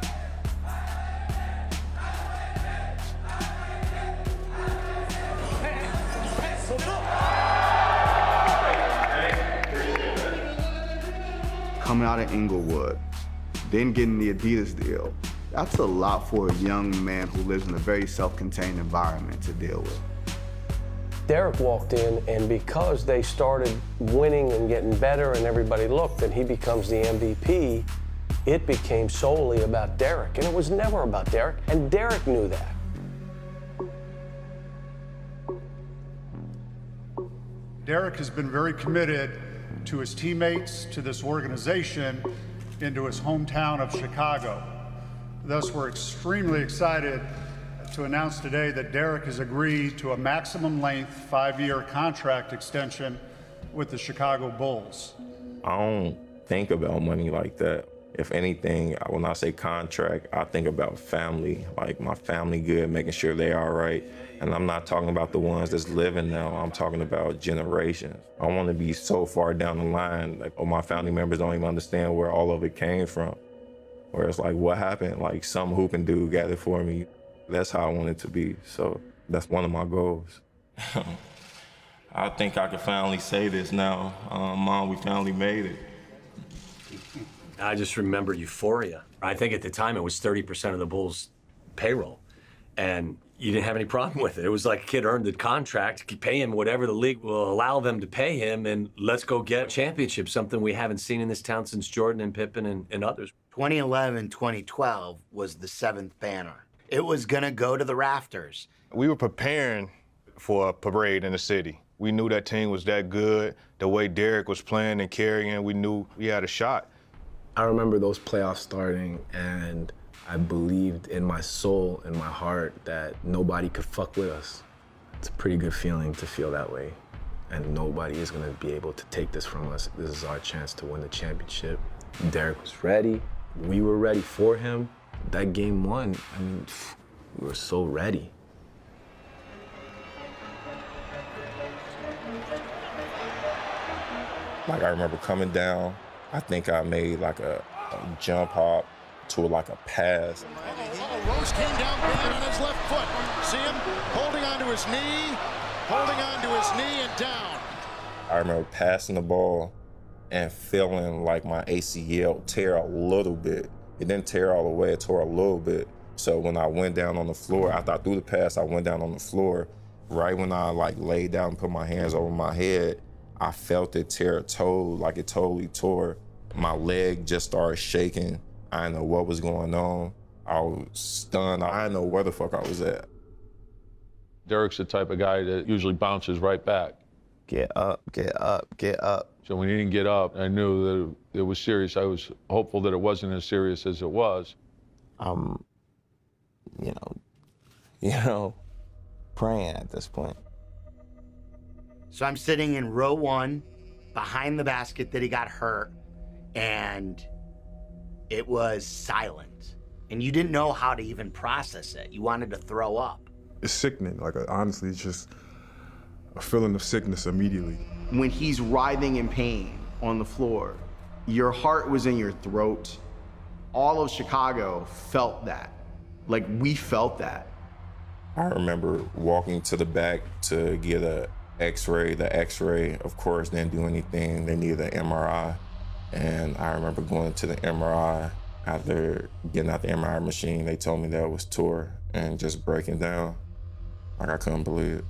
Coming out of Inglewood, then getting the Adidas deal, that's a lot for a young man who lives in a very self-contained environment to deal with. Derrick walked in, and because they started winning and getting better and everybody looked and he becomes the MVP, it became solely about Derrick. And it was never about Derrick, and Derrick knew that. Derrick has been very committed to his teammates, to this organization, and to his hometown of Chicago. Thus, we're extremely excited to announce today that Derrick has agreed to a maximum length 5-year contract extension with the Chicago Bulls. I don't think about money like that. If anything, when I say contract, I think about family, like my family good, making sure they all right. And I'm not talking about the ones that's living now, I'm talking about generations. I want to be so far down the line, like, oh, my family members don't even understand where all of it came from. Where it's like, what happened? Like, some hooping dude got it for me. That's how I want it to be. So that's one of my goals. I think I can finally say this now. Mom, we finally made it. I just remember euphoria. I think at the time it was 30% of the Bulls' payroll, and you didn't have any problem with it. It was like a kid earned the contract, pay him whatever the league will allow them to pay him, and let's go get a championship, something we haven't seen in this town since Jordan and Pippen and others. 2011, 2012 was the 7th banner. It was gonna go to the rafters. We were preparing for a parade in the city. We knew that team was that good. The way Derrick was playing and carrying, we knew we had a shot. I remember those playoffs starting, and I believed in my soul and my heart that nobody could fuck with us. It's a pretty good feeling to feel that way, and nobody is gonna be able to take this from us. This is our chance to win the championship. Derrick was ready. We were ready for him. That game one, I mean, we were so ready. Like, I remember coming down, I think I made like a jump hop to like a pass. Rose came down bad on his left foot. See him holding onto his knee and down. I remember passing the ball and feeling like my ACL tear a little bit. It didn't tear all the way, it tore a little bit. So when I went down on the floor, after I threw the pass, I went down on the floor. Right when I like laid down and put my hands over my head, I felt it tear a toe, like it totally tore. My leg just started shaking. I didn't know what was going on. I was stunned. I didn't know where the fuck I was at. Derrick's the type of guy that usually bounces right back. Get up, get up, get up. So when he didn't get up, I knew that it was serious. I was hopeful that it wasn't as serious as it was. You know, praying at this point. So I'm sitting in row 1, behind the basket that he got hurt, and it was silent. And you didn't know how to even process it. You wanted to throw up. It's sickening. Like, honestly, it's just a feeling of sickness immediately. When he's writhing in pain on the floor, your heart was in your throat. All of Chicago felt that. Like, we felt that. I remember walking to the back to get a X-ray. The X-ray, of course, didn't do anything. They needed an MRI. And I remember going to the MRI. After getting out the MRI machine, they told me that it was tore and just breaking down. Like, I couldn't believe it.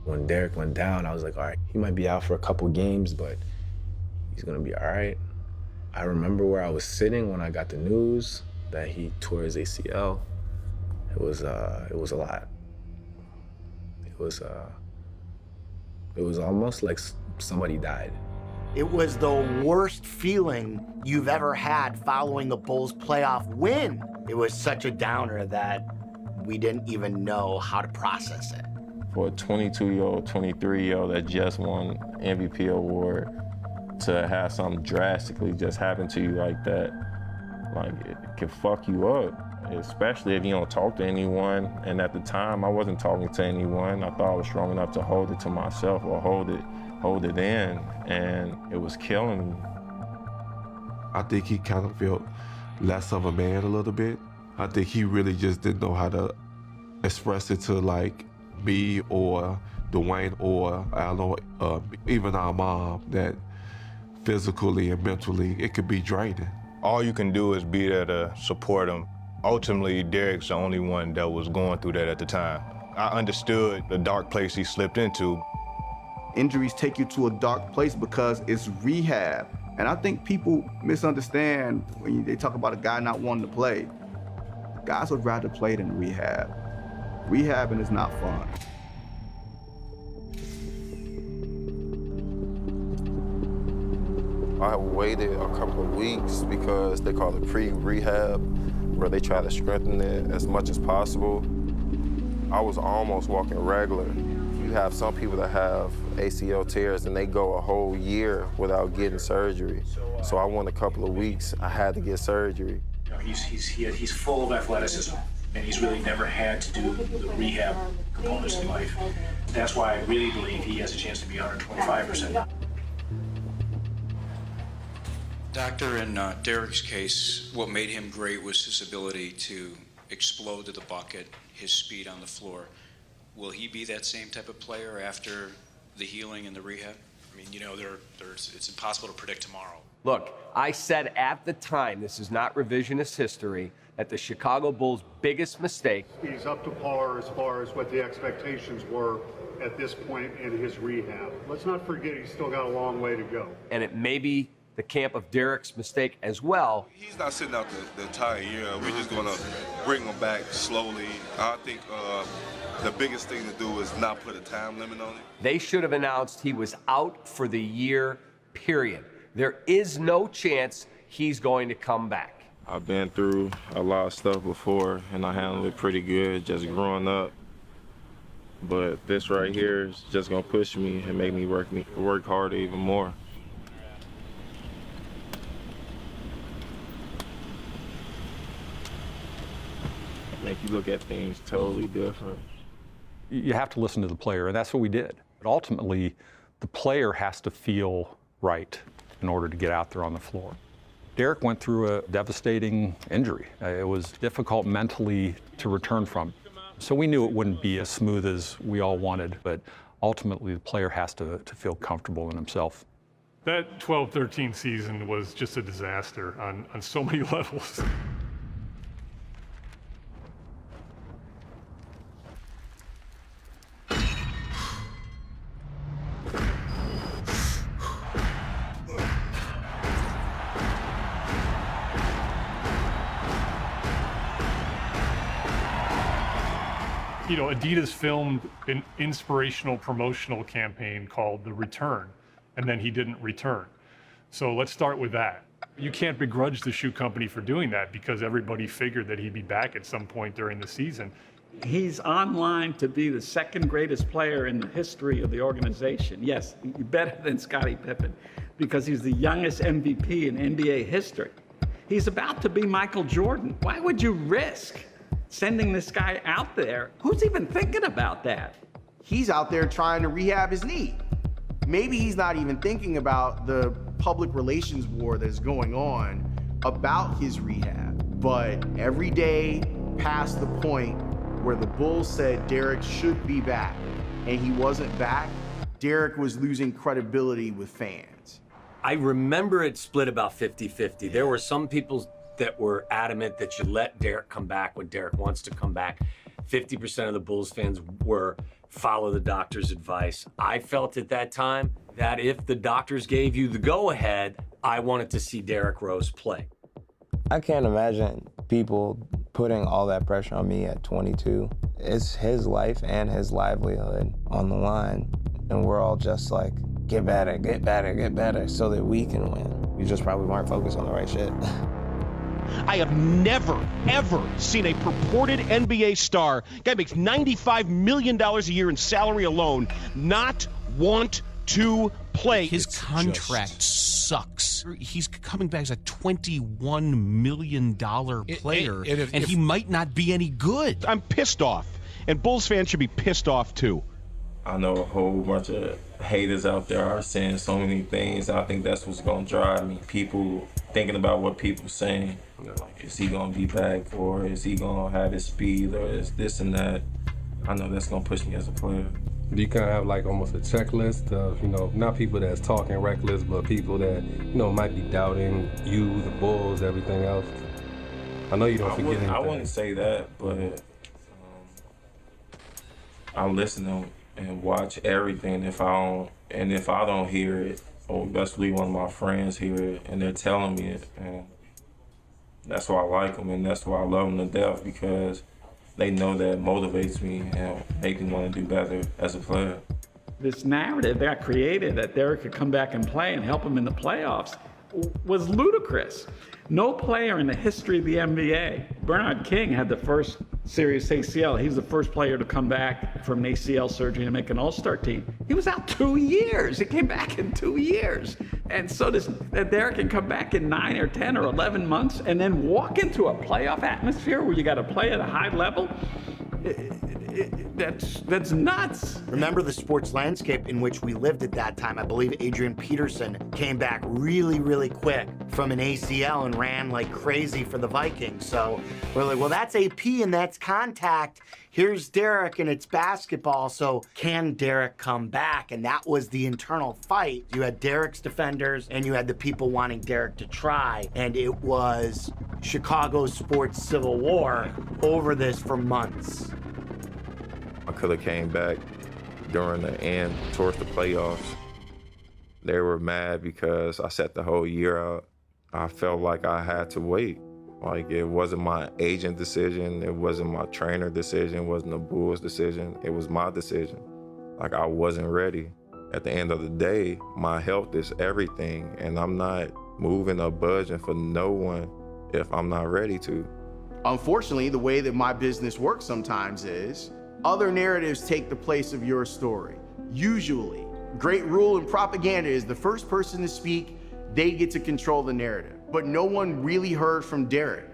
When Derrick went down, I was like, all right, he might be out for a couple games, but he's gonna be all right. I remember where I was sitting when I got the news that he tore his ACL. It was a lot. It was almost like somebody died. It was the worst feeling you've ever had following a Bulls playoff win. It was such a downer that we didn't even know how to process it. For a 22-year-old, 23-year-old that just won MVP award, to have something drastically just happen to you like that, like, it can fuck you up, especially if you don't talk to anyone. And at the time, I wasn't talking to anyone. I thought I was strong enough to hold it to myself or hold it in, and it was killing me. I think he kind of felt less of a man a little bit. I think he really just didn't know how to express it to, like, me or Dwayne or Alan, even our mom, that physically and mentally it could be draining. All you can do is be there to support him. Ultimately, Derrick's the only one that was going through that at the time. I understood the dark place he slipped into. Injuries take you to a dark place because it's rehab. And I think people misunderstand when they talk about a guy not wanting to play. Guys would rather play than rehab. Rehabbing is not fun. I waited a couple of weeks because they call it pre-rehab, where they try to strengthen it as much as possible. I was almost walking regular. You have some people that have ACL tears and they go a whole year without getting surgery. So I went a couple of weeks, I had to get surgery. You know, he's full of athleticism, and he's really never had to do the rehab components in life. That's why I really believe he has a chance to be 125%. Doctor, in Derrick's case, what made him great was his ability to explode to the bucket, his speed on the floor. Will he be that same type of player after the healing and the rehab? I mean, you know, it's impossible to predict tomorrow. Look, I said at the time, this is not revisionist history, that the Chicago Bulls' biggest mistake. He's up to par as far as what the expectations were at this point in his rehab. Let's not forget he's still got a long way to go. And it may be the camp of Derrick's mistake as well. He's not sitting out the entire year. We're just going to bring him back slowly. I think the biggest thing to do is not put a time limit on it. They should have announced he was out for the year, period. There is no chance he's going to come back. I've been through a lot of stuff before, and I handled it pretty good just growing up. But this right here is just going to push me and make me work harder even more. Make you look at things totally different. You have to listen to the player, and that's what we did. But ultimately, the player has to feel right in order to get out there on the floor. Derrick went through a devastating injury. It was difficult mentally to return from. So we knew it wouldn't be as smooth as we all wanted, but ultimately the player has to feel comfortable in himself. That 12-13 season was just a disaster on so many levels. You know, Adidas filmed an inspirational promotional campaign called The Return, and then he didn't return. So let's start with that. You can't begrudge the shoe company for doing that because everybody figured that he'd be back at some point during the season. He's on line to be the second greatest player in the history of the organization. Yes, better than Scottie Pippen, because he's the youngest MVP in NBA history. He's about to be Michael Jordan. Why would you risk sending this guy out there? Who's even thinking about that? He's out there trying to rehab his knee. Maybe he's not even thinking about the public relations war that's going on about his rehab. But every day past the point where the Bulls said Derrick should be back and he wasn't back, Derrick was losing credibility with fans. I remember it split about 50-50. There were some people that were adamant that you let Derrick come back when Derrick wants to come back. 50% of the Bulls fans were follow the doctor's advice. I felt at that time that if the doctors gave you the go-ahead, I wanted to see Derrick Rose play. I can't imagine people putting all that pressure on me at 22. It's his life and his livelihood on the line, and we're all just like, get better, get better, get better, so that we can win. We just probably weren't focused on the right shit. I have never, ever seen a purported NBA star, guy makes $95 million a year in salary alone, not want to play. His contract sucks. He's coming back as a $21 million player, and he might not be any good. I'm pissed off, and Bulls fans should be pissed off too. I know a whole bunch of haters out there are saying so many things. I think that's what's going to drive me. People thinking about what people saying. You know, like, is he going to be back, or is he going to have his speed, or is this and that? I know that's going to push me as a player. Do you kind of have like almost a checklist of, you know, not people that's talking reckless, but people that, you know, might be doubting you, the Bulls, everything else? I know you don't forget anything. I wouldn't say that, but I listen to them and watch everything. If I don't hear it, or best believe one of my friends hear it and they're telling me it, and that's why I like them and that's why I love them to death, because they know that motivates me and makes me want to do better as a player. This narrative that got created that Derrick could come back and play and help him in the playoffs was ludicrous. No player in the history of the NBA. Bernard King had the first serious ACL. He's the first player to come back from an ACL surgery and make an All-Star team. He was out 2 years. He came back in 2 years. And so Derrick can come back in 9 or 10 or 11 months and then walk into a playoff atmosphere where you got to play at a high level. That's nuts. Remember the sports landscape in which we lived at that time. I believe Adrian Peterson came back really, really quick from an ACL and ran like crazy for the Vikings. So we're like, well, that's AP and that's contact. Here's Derrick and it's basketball. So can Derrick come back? And that was the internal fight. You had Derrick's defenders and you had the people wanting Derrick to try. And it was Chicago's sports civil war over this for months. I could have came back during the end, towards the playoffs. They were mad because I sat the whole year out. I felt like I had to wait. Like, it wasn't my agent decision, it wasn't my trainer decision, it wasn't the Bulls' decision, it was my decision. Like, I wasn't ready. At the end of the day, my health is everything, and I'm not moving or budging for no one if I'm not ready to. Unfortunately, the way that my business works sometimes is other narratives take the place of your story. Usually, great rule in propaganda is the first person to speak, they get to control the narrative. But no one really heard from Derrick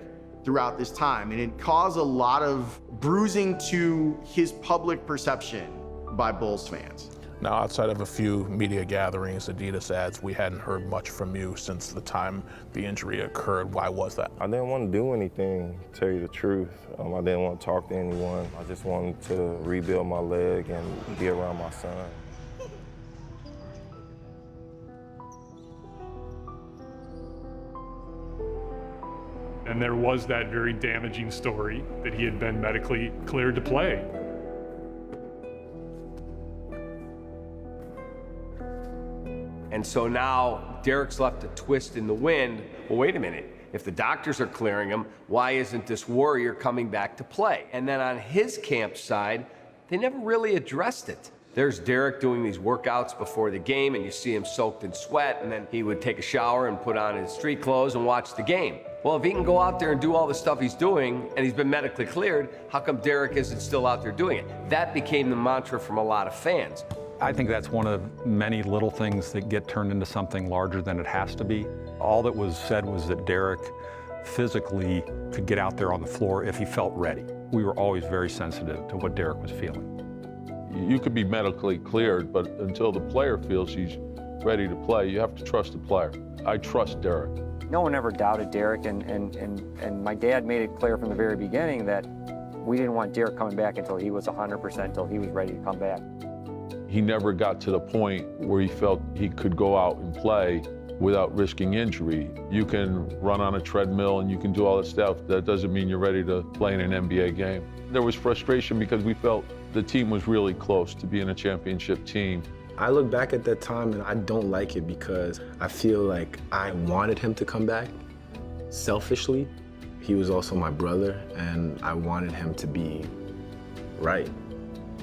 throughout this time, and it caused a lot of bruising to his public perception by Bulls fans. Now, outside of a few media gatherings, Adidas ads, we hadn't heard much from you since the time the injury occurred. Why was that? I didn't want to do anything, to tell you the truth. I didn't want to talk to anyone. I just wanted to rebuild my leg and be around my son. And there was that very damaging story that he had been medically cleared to play. And so now Derrick's left a twist in the wind. Well, wait a minute. If the doctors are clearing him, why isn't this warrior coming back to play? And then on his camp side, they never really addressed it. There's Derrick doing these workouts before the game, and you see him soaked in sweat, and then he would take a shower and put on his street clothes and watch the game. Well, if he can go out there and do all the stuff he's doing, and he's been medically cleared, how come Derrick isn't still out there doing it? That became the mantra from a lot of fans. I think that's one of many little things that get turned into something larger than it has to be. All that was said was that Derrick physically could get out there on the floor if he felt ready. We were always very sensitive to what Derrick was feeling. You could be medically cleared, but until the player feels he's ready to play, you have to trust the player. I trust Derrick. No one ever doubted Derrick, and my dad made it clear from the very beginning that we didn't want Derrick coming back until he was 100%, until he was ready to come back. He never got to the point where he felt he could go out and play without risking injury. You can run on a treadmill and you can do all that stuff. That doesn't mean you're ready to play in an NBA game. There was frustration because we felt the team was really close to being a championship team. I look back at that time and I don't like it because I feel like I wanted him to come back selfishly. He was also my brother and I wanted him to be right.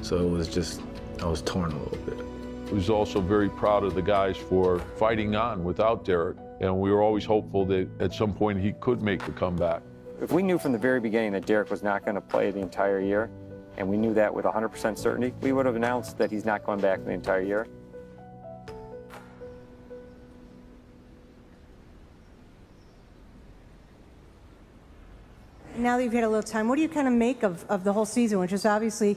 So it was just, I was torn a little bit. I was also very proud of the guys for fighting on without Derrick, and we were always hopeful that at some point he could make the comeback. If we knew from the very beginning that Derrick was not going to play the entire year, and we knew that with 100% certainty, we would have announced that he's not going back the entire year. Now that you've had a little time, what do you kind of make of the whole season, which is obviously,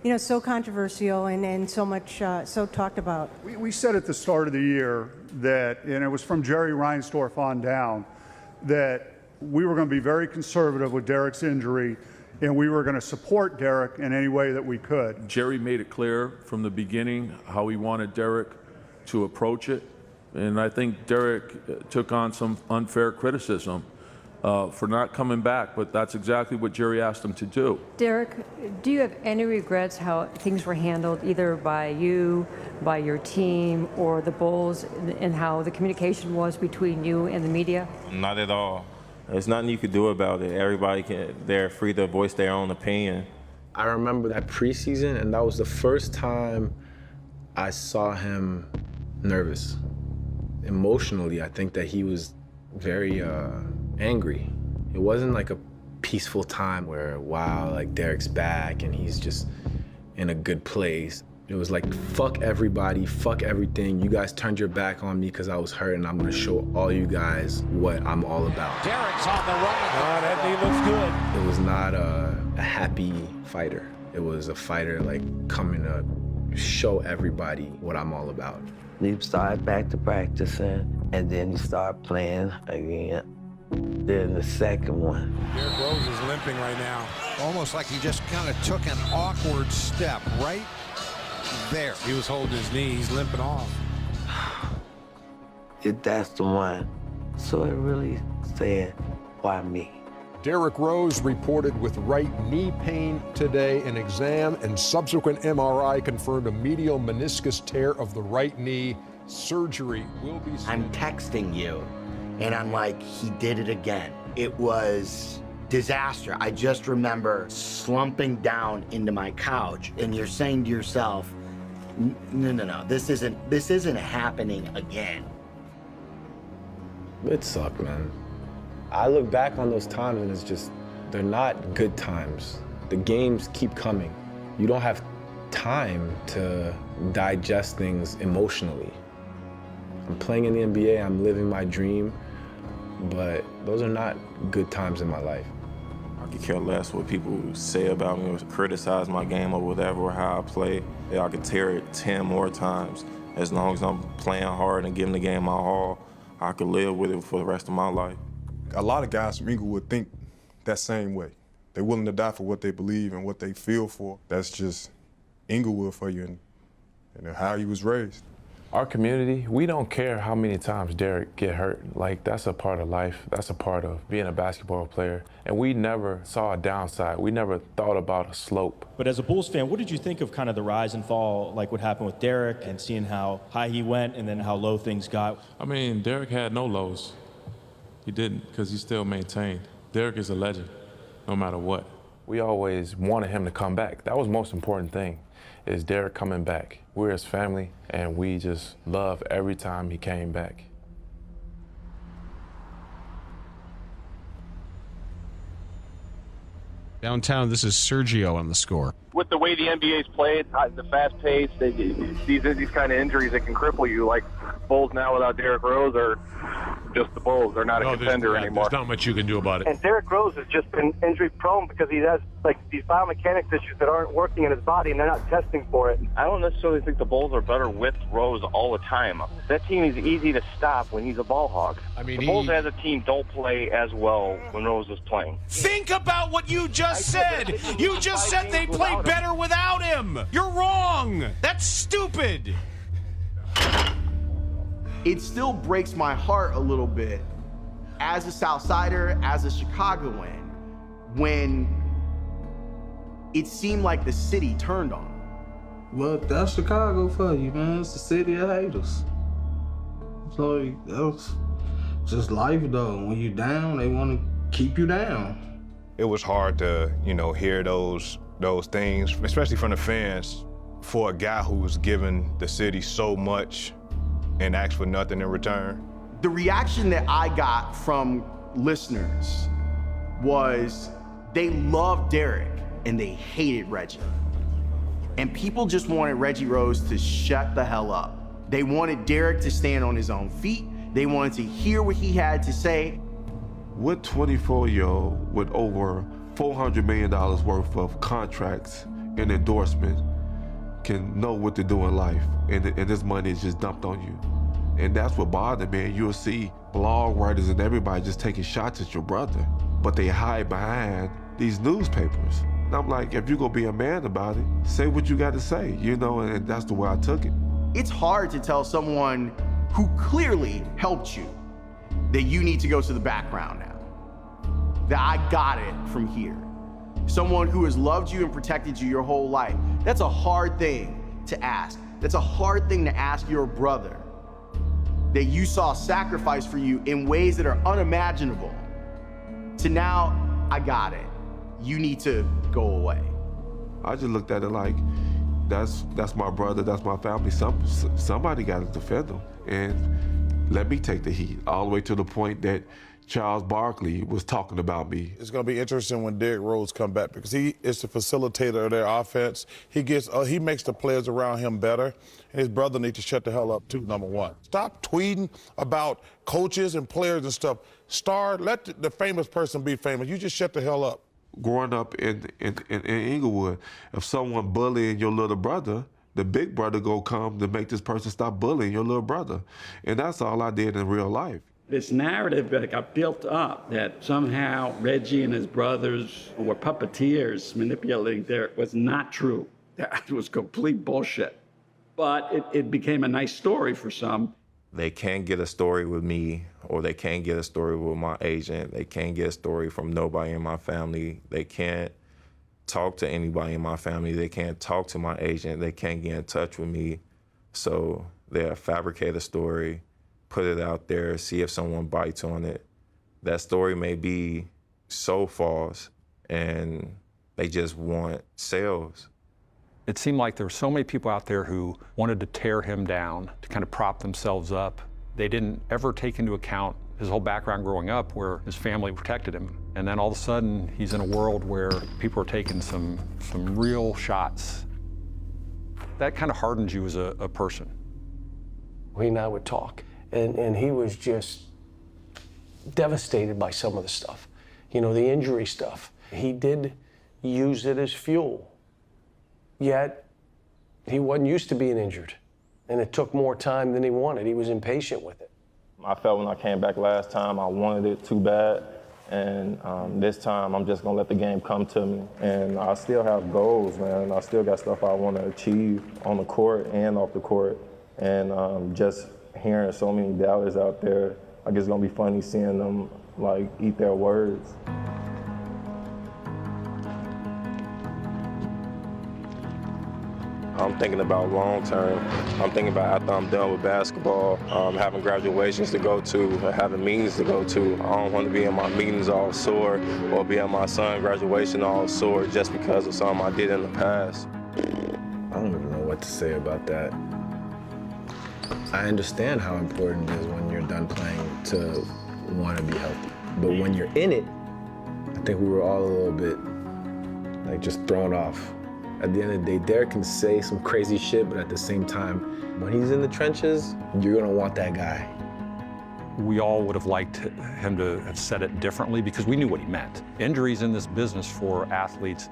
you know, so controversial and so much, so talked about? We said at the start of the year that, and it was from Jerry Reinsdorf on down, that we were going to be very conservative with Derrick's injury, and we were going to support Derrick in any way that we could. Jerry made it clear from the beginning how he wanted Derrick to approach it, and I think Derrick took on some unfair criticism for not coming back, but that's exactly what Jerry asked him to do. Derrick, do you have any regrets how things were handled, either by you, by your team, or the Bulls, and how the communication was between you and the media? Not at all. There's nothing you could do about it. They're free to voice their own opinion. I remember that preseason, and that was the first time I saw him nervous. Emotionally, I think that he was very angry. It wasn't like a peaceful time where, wow, like Derrick's back and he's just in a good place. It was like, fuck everybody, fuck everything. You guys turned your back on me because I was hurt, and I'm gonna show all you guys what I'm all about. Derrick's on the run. That knee looks good. It was not a happy fighter. It was a fighter like coming to show everybody what I'm all about. He started back to practicing, and then he started playing again. Then the second one. Derrick Rose is limping right now. Almost like he just kind of took an awkward step right there. He was holding his knee. He's limping off. That's the one. So it really said, why me? Derrick Rose reported with right knee pain today. An exam and subsequent MRI confirmed a medial meniscus tear of the right knee. Surgery will be... I'm texting you, and I'm like, he did it again. It was disaster. I just remember slumping down into my couch, and you're saying to yourself, no, this isn't happening again. It sucked, man. I look back on those times and it's just, they're not good times. The games keep coming. You don't have time to digest things emotionally. I'm playing in the NBA, I'm living my dream, but those are not good times in my life. I could care less what people say about me or criticize my game or whatever, or how I play. I could tear it 10 more times. As long as I'm playing hard and giving the game my all, I could live with it for the rest of my life. A lot of guys from Inglewood think that same way. They're willing to die for what they believe and what they feel for. That's just Inglewood for you and how he was raised. Our community, we don't care how many times Derrick get hurt. Like, that's a part of life. That's a part of being a basketball player. And we never saw a downside. We never thought about a slope. But as a Bulls fan, what did you think of kind of the rise and fall, like what happened with Derrick, and seeing how high he went and then how low things got? I mean, Derrick had no lows. He didn't, because he still maintained. Derrick is a legend, no matter what. We always wanted him to come back. That was the most important thing, is Derrick coming back. We're his family, and we just love every time he came back. Downtown, this is Sergio on the score. With the way the NBA's played, the fast pace, these kind of injuries that can cripple you, like Bulls now without Derrick Rose are just the Bulls. They're not a contender anymore. There's not much you can do about it. And Derrick Rose has just been injury prone because he has like these biomechanics issues that aren't working in his body, and they're not testing for it. I don't necessarily think the Bulls are better with Rose all the time. That team is easy to stop when he's a ball hog. I mean, the Bulls as a team don't play as well when Rose is playing. Think about what you just said. You just said they play better without him. You're wrong. That's stupid. It still breaks my heart a little bit as a Southsider, as a Chicagoan, when it seemed like the city turned on him. Well, that's Chicago for you, man. It's the city of haters. So that's just life, though. When you're down, they want to keep you down. It was hard to, hear those things, especially from the fans, for a guy who was giving the city so much and asked for nothing in return. The reaction that I got from listeners was they loved Derrick and they hated Reggie. And people just wanted Reggie Rose to shut the hell up. They wanted Derrick to stand on his own feet. They wanted to hear what he had to say. What 24-year-old with over $400 million worth of contracts and endorsements can know what to do in life, and this money is just dumped on you? And that's what bothered me. You'll see blog writers and everybody just taking shots at your brother, but they hide behind these newspapers. And I'm like, if you're gonna be a man about it, say what you got to say, and that's the way I took it. It's hard to tell someone who clearly helped you that you need to go to the background now. that I got it from here. Someone who has loved you and protected you your whole life. That's a hard thing to ask. That's a hard thing to ask your brother, that you saw sacrifice for you in ways that are unimaginable, to now, I got it. You need to go away. I just looked at it like, that's my brother, that's my family. Somebody got to defend him. And let me take the heat, all the way to the point that Charles Barkley was talking about me. It's going to be interesting when Derrick Rose come back because he is the facilitator of their offense. He makes the players around him better, and his brother needs to shut the hell up too, number one. Stop tweeting about coaches and players and stuff. Let the famous person be famous. You just shut the hell up. Growing up in Inglewood, if someone bullying your little brother, the big brother go come to make this person stop bullying your little brother. And that's all I did in real life. This narrative that got built up that somehow Reggie and his brothers were puppeteers manipulating Derrick was not true. That was complete bullshit. But it became a nice story for some. They can't get a story with me, or they can't get a story with my agent. They can't get a story from nobody in my family. They can't talk to anybody in my family. They can't talk to my agent. They can't get in touch with me. So they'll fabricate a story, put it out there, see if someone bites on it. That story may be so false, and they just want sales. It seemed like there were so many people out there who wanted to tear him down, to kind of prop themselves up. They didn't ever take into account his whole background growing up where his family protected him. And then all of a sudden, he's in a world where people are taking some real shots. That kind of hardens you as a person. He and I would talk, and he was just devastated by some of the stuff. You know, the injury stuff. He did use it as fuel. Yet, he wasn't used to being injured, and it took more time than he wanted. He was impatient with it. I felt when I came back last time, I wanted it too bad, and this time I'm just gonna let the game come to me. And I still have goals, man. I still got stuff I want to achieve on the court and off the court. And just hearing so many doubters out there, I guess it's gonna be funny seeing them like eat their words. I'm thinking about long term. I'm thinking about after I'm done with basketball, having graduations to go to, having meetings to go to. I don't want to be in my meetings all sore or be at my son's graduation all sore just because of something I did in the past. I don't even know what to say about that. I understand how important it is when you're done playing to want to be healthy. But when you're in it, I think we were all a little bit like just thrown off. At the end of the day, Derrick can say some crazy shit, but at the same time, when he's in the trenches, you're gonna want that guy. We all would have liked him to have said it differently because we knew what he meant. Injuries in this business for athletes,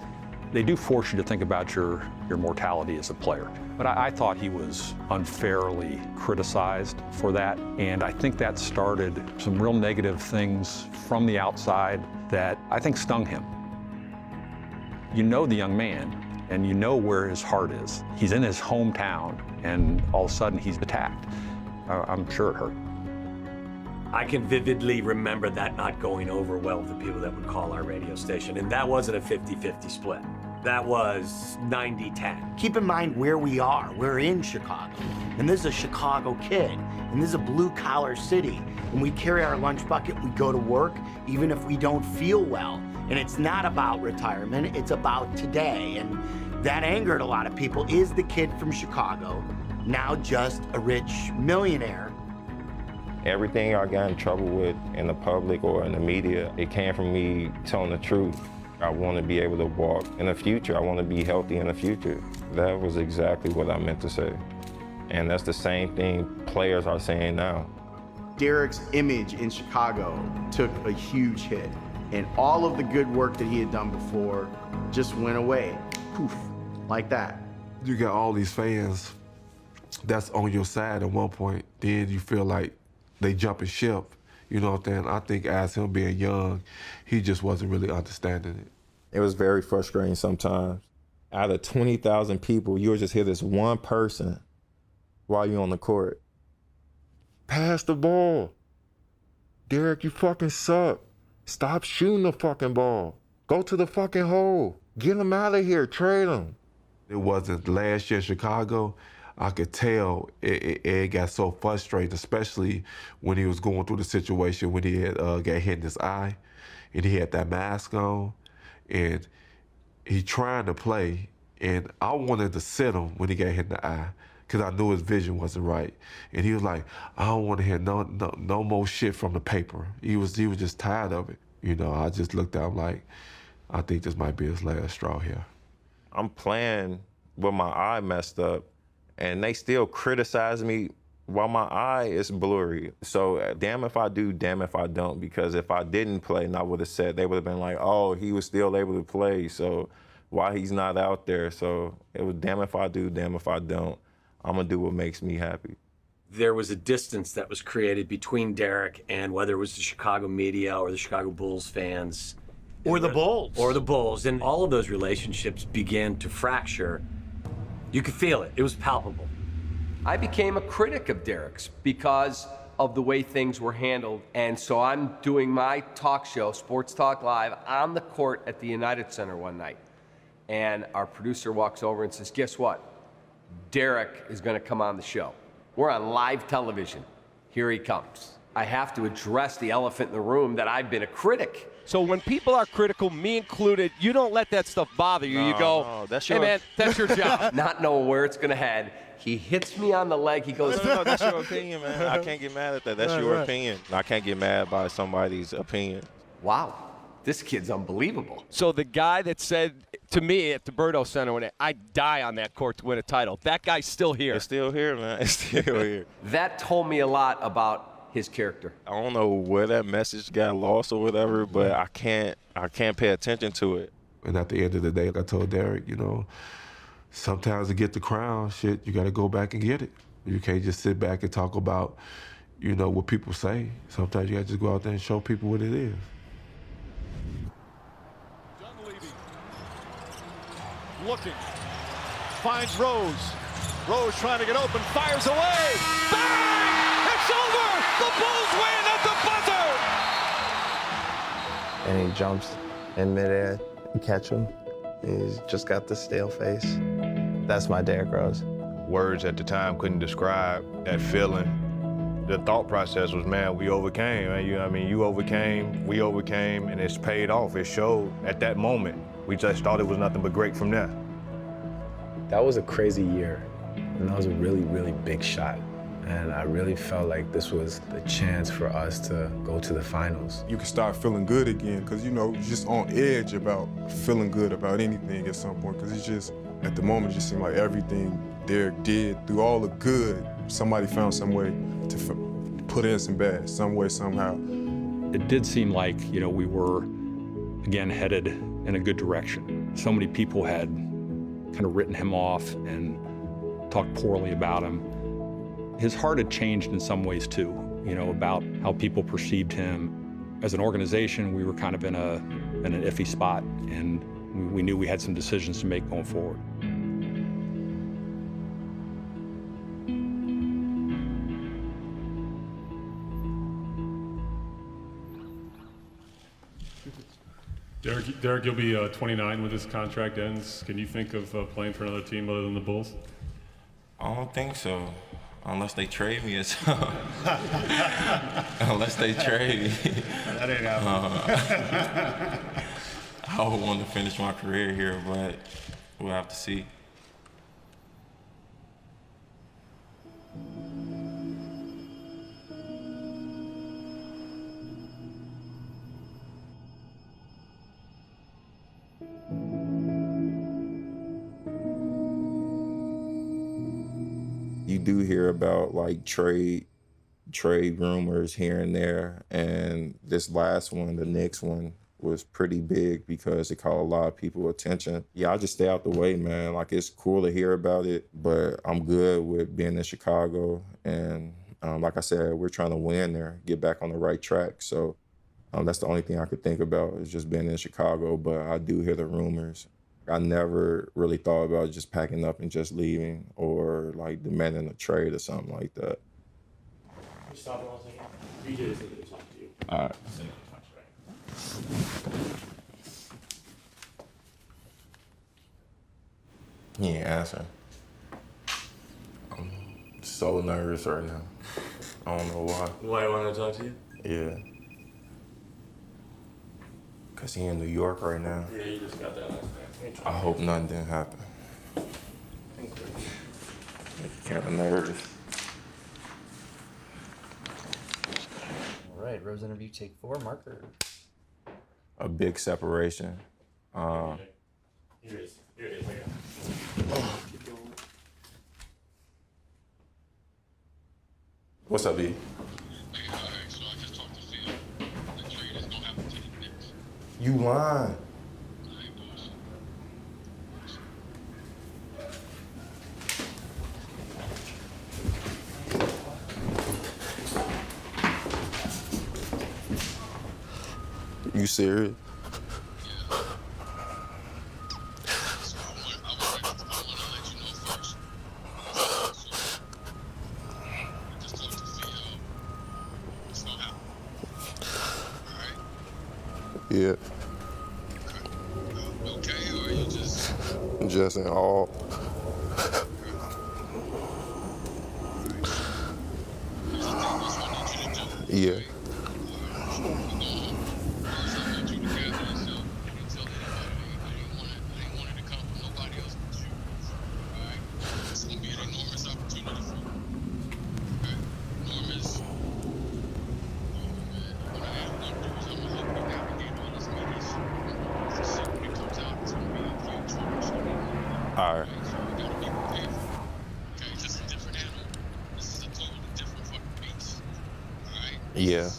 they do force you to think about your mortality as a player. But I thought he was unfairly criticized for that, and I think that started some real negative things from the outside that I think stung him. You know the young man, and you know where his heart is. He's in his hometown, and all of a sudden he's attacked. I'm sure it hurt. I can vividly remember that not going over well with the people that would call our radio station, and that wasn't a 50-50 split. That was 90-10. Keep in mind where we are. We're in Chicago, and this is a Chicago kid, and this is a blue-collar city, and we carry our lunch bucket, we go to work, even if we don't feel well. And it's not about retirement, it's about today. And that angered a lot of people. Is the kid from Chicago now just a rich millionaire? Everything I got in trouble with in the public or in the media, it came from me telling the truth. I want to be able to walk in the future. I want to be healthy in the future. That was exactly what I meant to say. And that's the same thing players are saying now. Derrick's image in Chicago took a huge hit. And all of the good work that he had done before just went away, poof, like that. You got all these fans that's on your side at one point, then you feel like they jumping ship. You know what I'm saying? I think as him being young, he just wasn't really understanding it. It was very frustrating sometimes. Out of 20,000 people, you'll just hear this one person while you're on the court. Pass the ball. Derrick, you fucking suck. Stop shooting the fucking ball. Go to the fucking hole. Get him out of here. Trade him. It wasn't last year in Chicago. I could tell it got so frustrated, especially when he was going through the situation when he had got hit in his eye, and he had that mask on, and he trying to play, and I wanted to sit him when he got hit in the eye, because I knew his vision wasn't right. And he was like, I don't want to hear no more shit from the paper. He was just tired of it. You know, I just looked at him like, I think this might be his last straw here. I'm playing with my eye messed up, and they still criticize me while my eye is blurry. So damn if I do, damn if I don't, because if I didn't play and I would have said, they would have been like, oh, he was still able to play, so why he's not out there? So it was damn if I do, damn if I don't. I'm gonna do what makes me happy. There was a distance that was created between Derrick and whether it was the Chicago media or the Chicago Bulls fans. Or the Bulls. Or the Bulls. And all of those relationships began to fracture. You could feel it. It was palpable. I became a critic of Derrick's because of the way things were handled. And so I'm doing my talk show, Sports Talk Live, on the court at the United Center one night. And our producer walks over and says, guess what? Derrick is going to come on the show. We're on live television. Here he comes. I have to address the elephant in the room that I've been a critic. So when people are critical, me included, you don't let that stuff bother you. You go, hey, man, that's your job. Not knowing where it's going to head, he hits me on the leg. He goes, No, that's your opinion, man. I can't get mad at that. That's your opinion. I can't get mad by somebody's opinion. Wow, this kid's unbelievable. So the guy that said to me at the Berto Center, when I'd die on that court to win a title, that guy's still here. It's still here, man. It's still here. That told me a lot about his character. I don't know where that message got lost or whatever, but I can't pay attention to it. And at the end of the day, like I told Derrick, you know, sometimes to get the crown, shit, you got to go back and get it. You can't just sit back and talk about, you know, what people say. Sometimes you got to just go out there and show people what it is. Looking, finds Rose. Rose trying to get open, fires away. Bang! It's over! The Bulls win at the buzzer! And he jumps in midair and catch him. He's just got the stale face. That's my Derrick Rose. Words at the time couldn't describe that feeling. The thought process was, man, we overcame. You overcame, we overcame, and it's paid off. It showed at that moment. We just thought it was nothing but great from there. That was a crazy year, and that was a really, really big shot. And I really felt like this was the chance for us to go to the finals. You can start feeling good again, because, you know, you're just on edge about feeling good about anything at some point, because it's just, at the moment, it just seemed like everything Derrick did, through all the good, somebody found some way to put in some bad, some way, somehow. It did seem like, you know, we were, again, headed in a good direction. So many people had kind of written him off and talked poorly about him. His heart had changed in some ways too, you know, about how people perceived him. As an organization, we were kind of in an iffy spot, and we knew we had some decisions to make going forward. Derrick, you'll be 29 when this contract ends. Can you think of playing for another team other than the Bulls? I don't think so, unless they trade me or something. Unless they trade me. That ain't happening. I would want to finish my career here, but we'll have to see. You do hear about like trade rumors here and there, and this last one, the Knicks one, was pretty big because it caught a lot of people attention. Yeah, I just stay out the way, man. Like, it's cool to hear about it, but I'm good with being in Chicago, and like I said, we're trying to win there, get back on the right track. So that's the only thing I could think about is just being in Chicago, but I do hear the rumors. I never really thought about just packing up and just leaving or like demanding a trade or something like that. All right. He ain't answering. I'm so nervous right now. I don't know why. Why want to talk to you? Yeah. Cause he in New York right now. Yeah, you just got that last night. I hope nothing didn't happen. Kind of nervous. All right, Rose interview take 4, marker. A big separation. Here it is. Here it is. What's up, B? You lying. You serious? Yeah. Just in all. Yeah. All right. Yeah.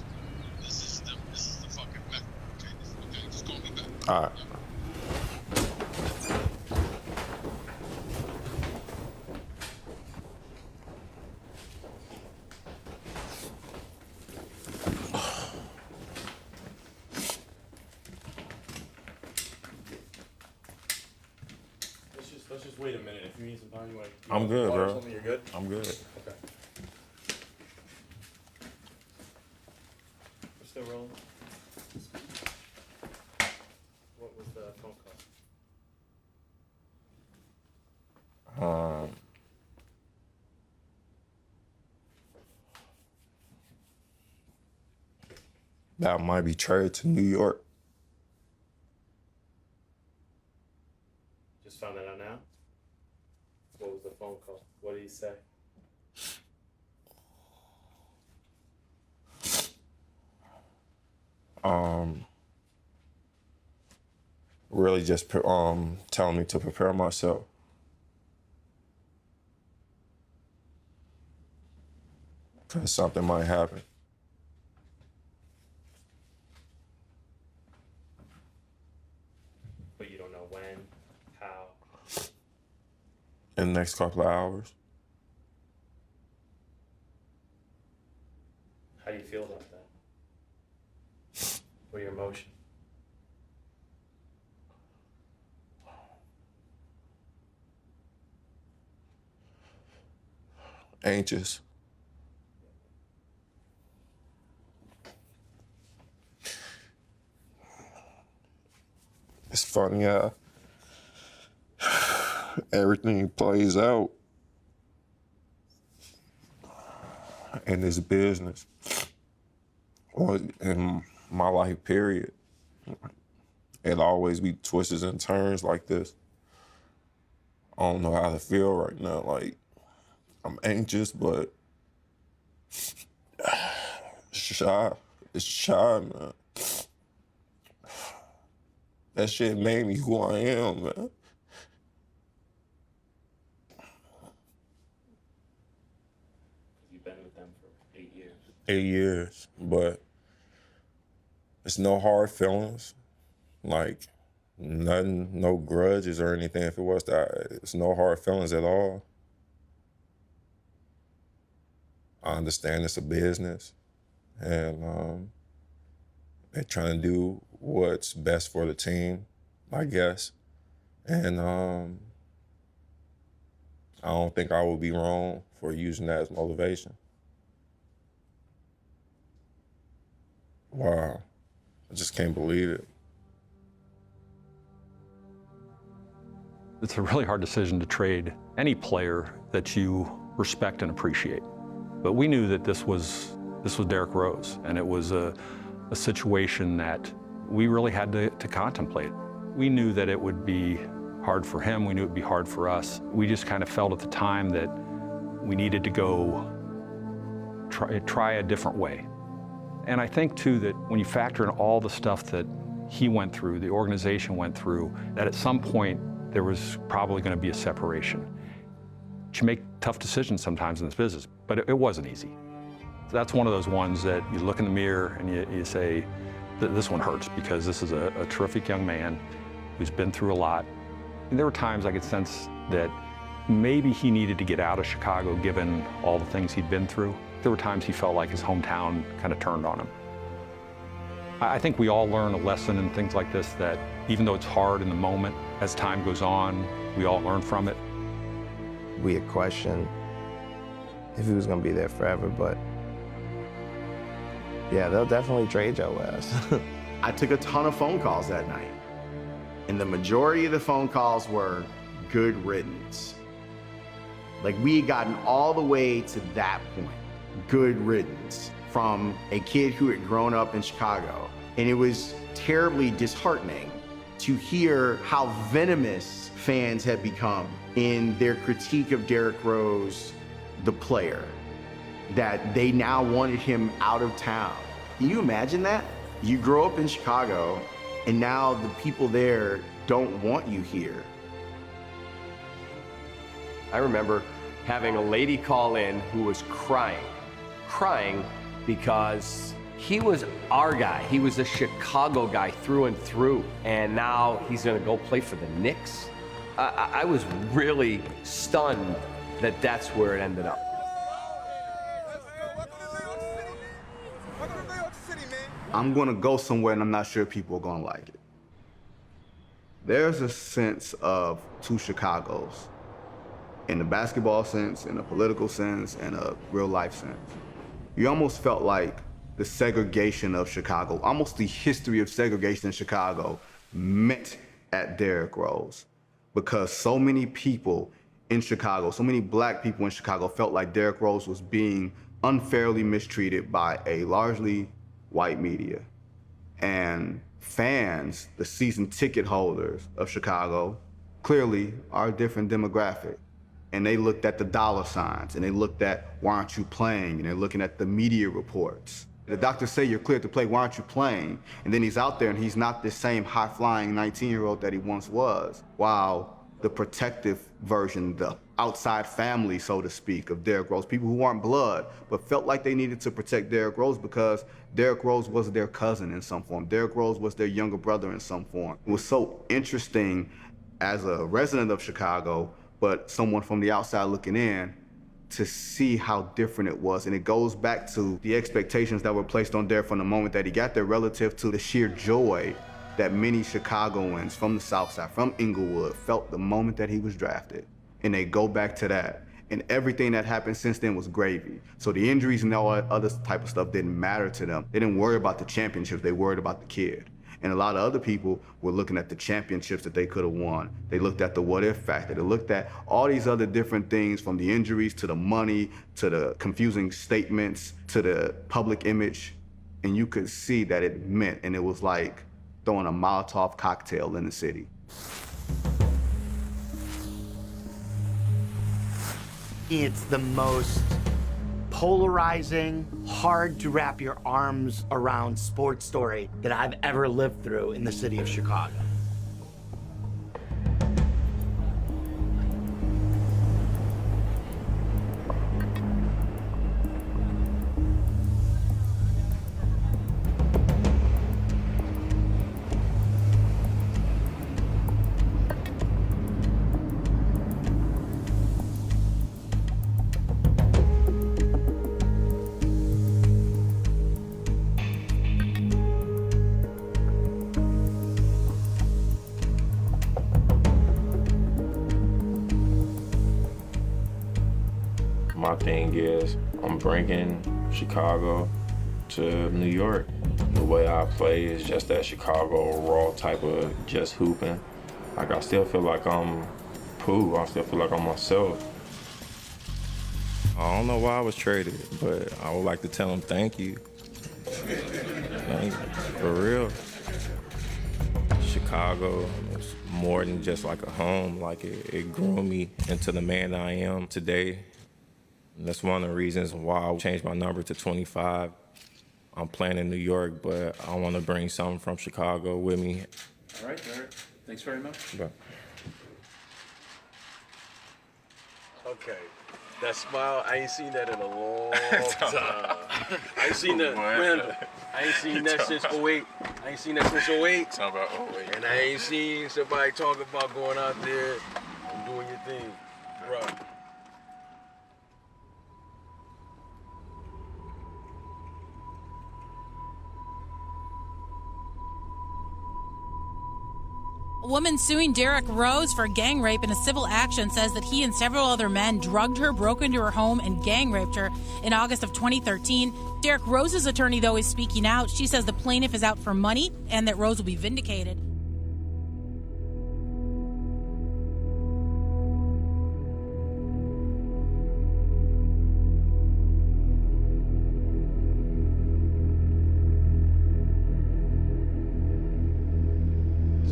All right. Let's just wait a minute. If you need some time, you want. I'm good, bro. Something, you're good. I'm good. Okay. We're still rolling. What was the phone call? That might be traded to New York. Just found that out now. What was the phone call? What did he say? Really just telling me to prepare myself. Cause something might happen. But you don't know when, how. In the next couple of hours. How do you feel about that? What are your emotions? Anxious. It's funny how everything plays out in this business or in my life, period. It'll always be twists and turns like this. I don't know how to feel right now. Like, I'm anxious, but shy. It's shy, man. That shit made me who I am, man. You've been with them for 8 years. 8 years, but it's no hard feelings. Like, nothing, no grudges or anything. If it was that, it's no hard feelings at all. I understand it's a business, and they're trying to do what's best for the team, I guess. And I don't think I would be wrong for using that as motivation. Wow, I just can't believe it. It's a really hard decision to trade any player that you respect and appreciate. But we knew that this was Derrick Rose, and it was a situation that we really had to contemplate. We knew that it would be hard for him. We knew it would be hard for us. We just kind of felt at the time that we needed to go try a different way. And I think, too, that when you factor in all the stuff that he went through, the organization went through, that at some point there was probably going to be a separation. You make tough decisions sometimes in this business, but it wasn't easy. So that's one of those ones that you look in the mirror and you say, this one hurts, because this is a terrific young man who's been through a lot. And there were times I could sense that maybe he needed to get out of Chicago given all the things he'd been through. There were times he felt like his hometown kind of turned on him. I think we all learn a lesson in things like this, that even though it's hard in the moment, as time goes on, we all learn from it. We had questioned if he was going to be there forever, but yeah, they'll definitely trade your ass. I took a ton of phone calls that night, and the majority of the phone calls were good riddance. Like, we had gotten all the way to that point, good riddance, from a kid who had grown up in Chicago. And it was terribly disheartening to hear how venomous fans had become in their critique of Derrick Rose, the player, that they now wanted him out of town. Can you imagine that? You grow up in Chicago, and now the people there don't want you here. I remember having a lady call in who was crying because he was our guy. He was a Chicago guy through and through, and now he's gonna go play for the Knicks. I was really stunned that that's where it ended up. I'm gonna go somewhere and I'm not sure people are gonna like it. There's a sense of two Chicagos, in the basketball sense, in a political sense, and a real life sense. You almost felt like the segregation of Chicago, almost the history of segregation in Chicago, met at Derrick Rose, because so many people in Chicago, so many black people in Chicago felt like Derrick Rose was being unfairly mistreated by a largely white media. And fans, the season ticket holders of Chicago, clearly are a different demographic. And they looked at the dollar signs, and they looked at, why aren't you playing? And they're looking at the media reports. The doctors say you're cleared to play, why aren't you playing? And then he's out there and he's not this same high-flying 19-year-old that he once was. While the protective version, the outside family, so to speak, of Derrick Rose, people who aren't blood, but felt like they needed to protect Derrick Rose because Derrick Rose was their cousin in some form. Derrick Rose was their younger brother in some form. It was so interesting as a resident of Chicago, but someone from the outside looking in, to see how different it was. And it goes back to the expectations that were placed on Derrick from the moment that he got there relative to the sheer joy that many Chicagoans from the South Side, from Inglewood, felt the moment that he was drafted. And they go back to that. And everything that happened since then was gravy. So the injuries and all that other type of stuff didn't matter to them. They didn't worry about the championships, they worried about the kid. And a lot of other people were looking at the championships that they could have won. They looked at the what-if factor. They looked at all these other different things, from the injuries to the money, to the confusing statements, to the public image. And you could see that it meant, and it was like throwing a Molotov cocktail in the city. It's the most polarizing, hard to wrap your arms around sports story that I've ever lived through in the city of Chicago. My thing is, I'm bringing Chicago to New York. The way I play is just that Chicago raw type of just hooping. Like, I still feel like I'm cool. I still feel like I'm myself. I don't know why I was traded, but I would like to tell him thank you. Thank you, for real. Chicago was more than just like a home. Like it grew me into the man I am today. And that's one of the reasons why I changed my number to 25. I'm playing in New York, but I want to bring something from Chicago with me. All right, Derrick. Thanks very much. But Okay. That smile, I ain't seen that in a long time. I ain't seen that, Randall. I ain't seen that since 08. I ain't seen that since 08. Talking about 08. And I ain't seen somebody talk about going out there and doing your thing. Bro. A woman suing Derrick Rose for gang rape in a civil action says that he and several other men drugged her, broke into her home, and gang raped her in August of 2013. Derrick Rose's attorney, though, is speaking out. She says the plaintiff is out for money and that Rose will be vindicated.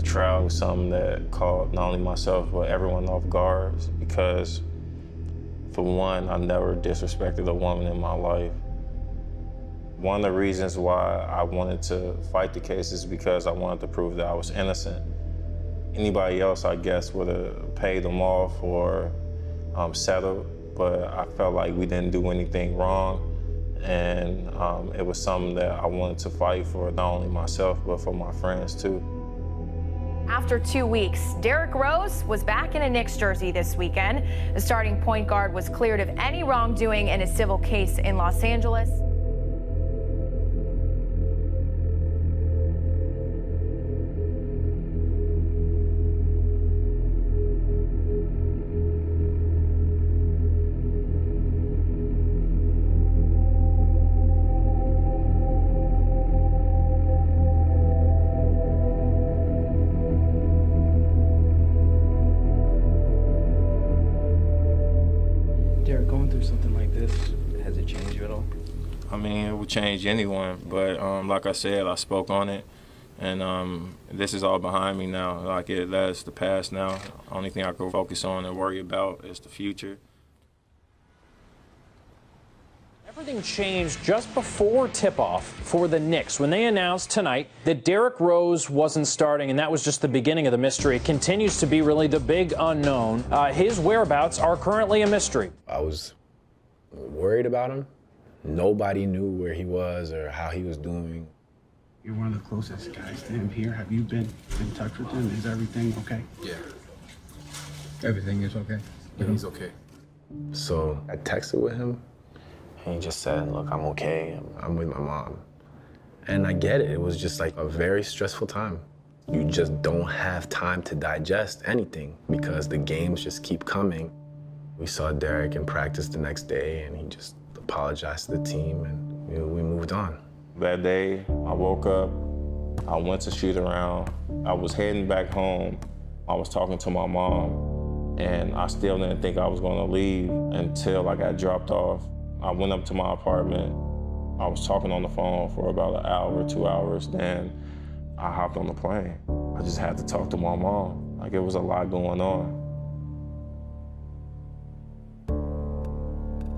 Trial was something that caught not only myself, but everyone off guard because, for one, I never disrespected a woman in my life. One of the reasons why I wanted to fight the case is because I wanted to prove that I was innocent. Anybody else, I guess, would have paid them off or settled, but I felt like we didn't do anything wrong, and it was something that I wanted to fight for, not only myself, but for my friends, too. After 2 weeks, Derrick Rose was back in a Knicks jersey this weekend. The starting point guard was cleared of any wrongdoing in a civil case in Los Angeles. Derrick, going through something like this, has it changed you at all? I mean, it would change anyone, but like I said, I spoke on it, and this is all behind me now. Like, that's the past now. The only thing I can focus on and worry about is the future. Everything changed just before tip-off for the Knicks when they announced tonight that Derrick Rose wasn't starting, and that was just the beginning of the mystery. It continues to be really the big unknown. His whereabouts are currently a mystery. I was worried about him. Nobody knew where he was or how he was doing. You're one of the closest guys to him here. Have you been in touch with him? Is everything okay? Yeah. Everything is okay? Yeah, he's okay. So I texted with him, and he just said, look, I'm okay. I'm with my mom. And I get it. It was just like a very stressful time. You just don't have time to digest anything because the games just keep coming. We saw Derrick in practice the next day, and he just apologized to the team, and we moved on. That day, I woke up, I went to shoot around, I was heading back home, I was talking to my mom, and I still didn't think I was gonna leave until I got dropped off. I went up to my apartment, I was talking on the phone for about an hour, 2 hours, then I hopped on the plane. I just had to talk to my mom. Like, it was a lot going on.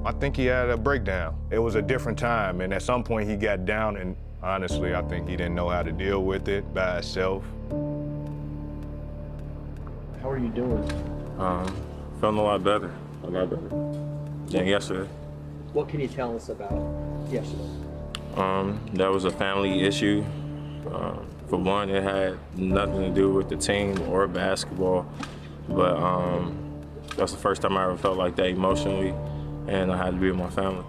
I think he had a breakdown. It was a different time, and at some point he got down, and honestly, I think he didn't know how to deal with it by himself. How are you doing? Feeling a lot better than yesterday. What can you tell us about yesterday? That was a family issue. For one, it had nothing to do with the team or basketball, but that's the first time I ever felt like that emotionally, and I had to be with my family.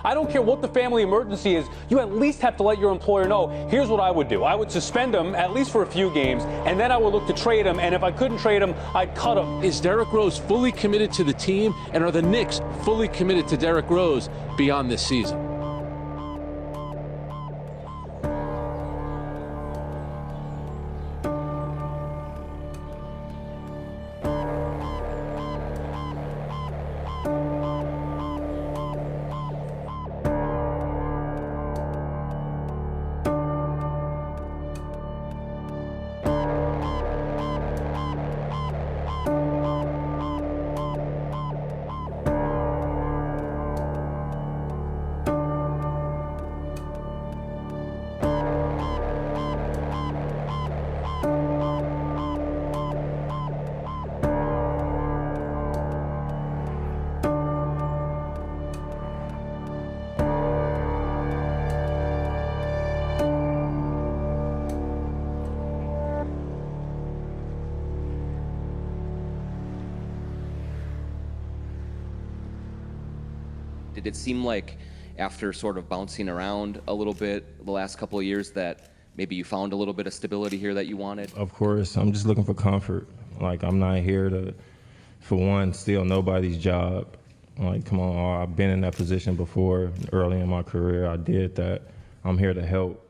I don't care what the family emergency is, you at least have to let your employer know, here's what I would do. I would suspend him, at least for a few games, and then I would look to trade him, and if I couldn't trade him, I'd cut him. Is Derrick Rose fully committed to the team, and are the Knicks fully committed to Derrick Rose beyond this season? Did it seem like after sort of bouncing around a little bit the last couple of years that maybe you found a little bit of stability here that you wanted? Of course, I'm just looking for comfort. Like, I'm not here to, for one, steal nobody's job. Like, come on, I've been in that position before. Early in my career, I did that. I'm here to help.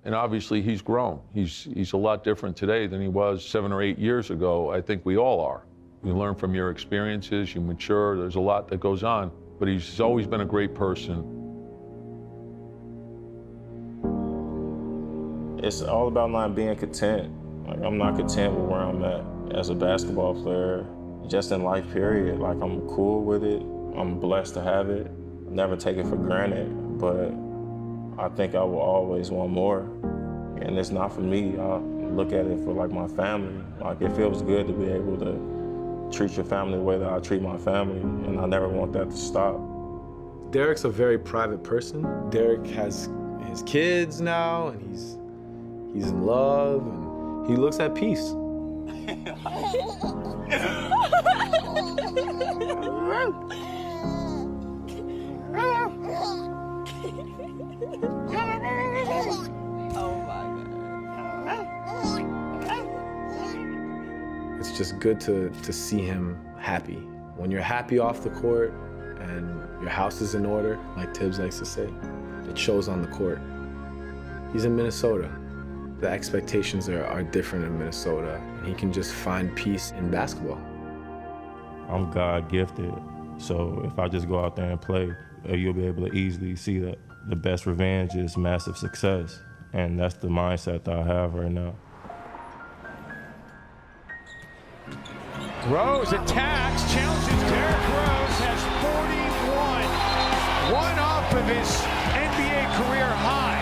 And obviously, he's grown. He's a lot different today than he was 7 or 8 years ago. I think we all are. You learn from your experiences, you mature, there's a lot that goes on. But he's always been a great person. It's all about not being content. Like, I'm not content with where I'm at as a basketball player, just in life, period. Like, I'm cool with it. I'm blessed to have it. Never take it for granted, but I think I will always want more. And it's not for me. I look at it for, like, my family. Like, it feels good to be able to treat your family the way that I treat my family, and I never want that to stop. Derrick's a very private person. Derrick has his kids now, and he's in love, and he looks at peace. It's just good to see him happy. When you're happy off the court and your house is in order, like Tibbs likes to say, it shows on the court. He's in Minnesota. The expectations are different in Minnesota, and he can just find peace in basketball. I'm God-gifted, so if I just go out there and play, you'll be able to easily see that the best revenge is massive success, and that's the mindset that I have right now. Rose attacks, challenges Derrick Rose, has 41. One off of his NBA career high.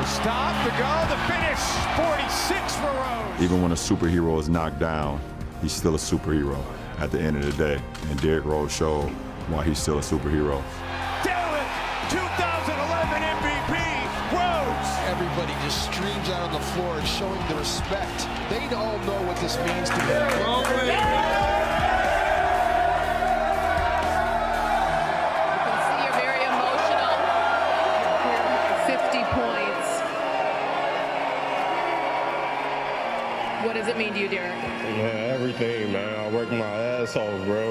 The stop, the go, the finish, 46 for Rose. Even when a superhero is knocked down, he's still a superhero at the end of the day. And Derrick Rose showed why he's still a superhero. Derrick, 2011 MVP, Rose. Everybody just streams out on the floor showing the respect. They all know what this means to them. What does it mean to you, Derrick? Yeah, everything, man. I work my ass off, bro.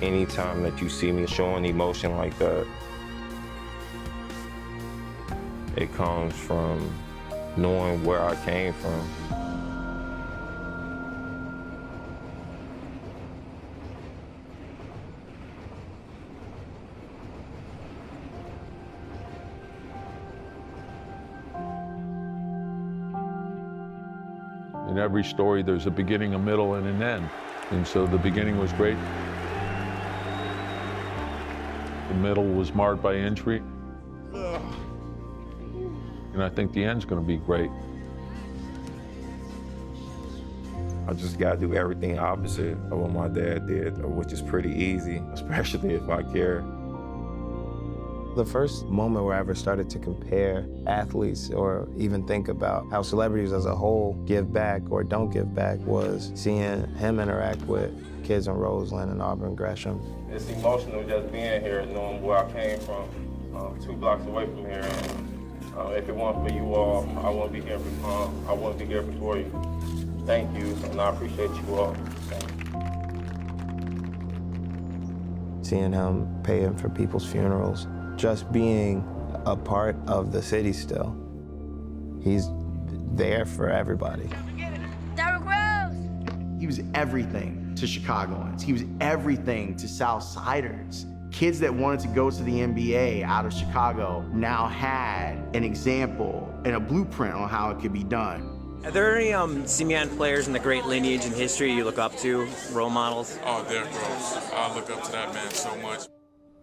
Anytime that you see me showing emotion like that, it comes from knowing where I came from. In every story, there's a beginning, a middle, and an end. And so the beginning was great. The middle was marred by injury. And I think the end's going to be great. I just got to do everything opposite of what my dad did, which is pretty easy, especially if I care. The first moment where I ever started to compare athletes or even think about how celebrities as a whole give back or don't give back was seeing him interact with kids in Roseland and Auburn Gresham. It's emotional just being here, knowing where I came from, 2 blocks away from here. And if it weren't for you all, I wouldn't be here I wouldn't be here before you. Thank you, and I appreciate you all. Seeing him paying for people's funerals, just being a part of the city still. He's there for everybody. Derrick Rose! He was everything to Chicagoans. He was everything to Southsiders. Kids that wanted to go to the NBA out of Chicago now had an example and a blueprint on how it could be done. Are there any Simeon players in the great lineage and history you look up to, role models? Oh, Derrick Rose. I look up to that man so much.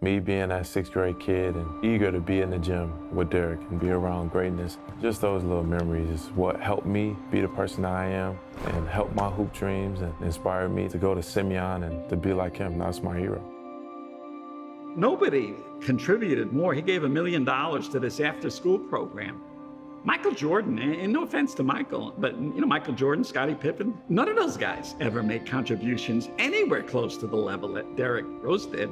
Me being that 6th grade kid and eager to be in the gym with Derrick and be around greatness, just those little memories is what helped me be the person that I am and helped my hoop dreams and inspired me to go to Simeon and to be like him. That's my hero. Nobody contributed more. He gave $1 million to this after-school program. Michael Jordan, and no offense to Michael, but Michael Jordan, Scottie Pippen, none of those guys ever made contributions anywhere close to the level that Derrick Rose did.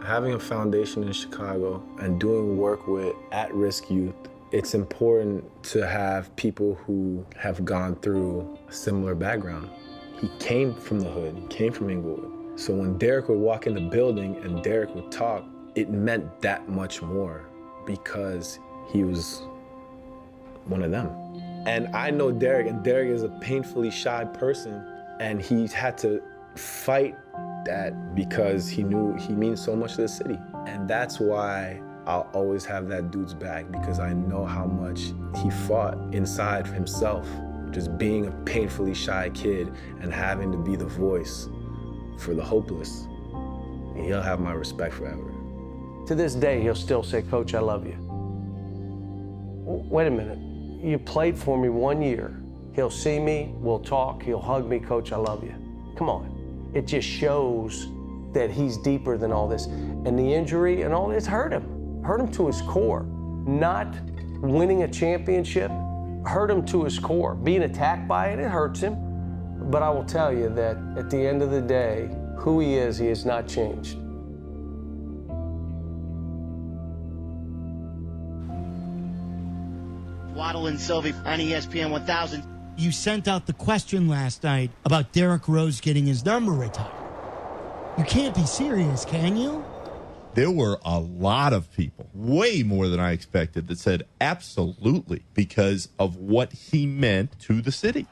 Having a foundation in Chicago and doing work with at-risk youth, it's important to have people who have gone through a similar background. He came from the hood, he came from Inglewood. So when Derrick would walk in the building and Derrick would talk, it meant that much more because he was one of them. And I know Derrick, and Derrick is a painfully shy person, and he had to fight that because he knew he means so much to the city. And that's why I'll always have that dude's back, because I know how much he fought inside himself, just being a painfully shy kid and having to be the voice for the hopeless. And he'll have my respect forever. To this day, he'll still say, Coach, I love you. Wait a minute. You played for me 1 year. He'll see me, we'll talk, he'll hug me, Coach, I love you. Come on. It just shows that he's deeper than all this. And the injury and all this hurt him to his core. Not winning a championship hurt him to his core. Being attacked by it, it hurts him. But I will tell you that at the end of the day, who he has not changed. Waddle and Sylvie on ESPN 1000. You sent out the question last night about Derrick Rose getting his number retired. You can't be serious, can you? There were a lot of people, way more than I expected, that said absolutely because of what he meant to the city.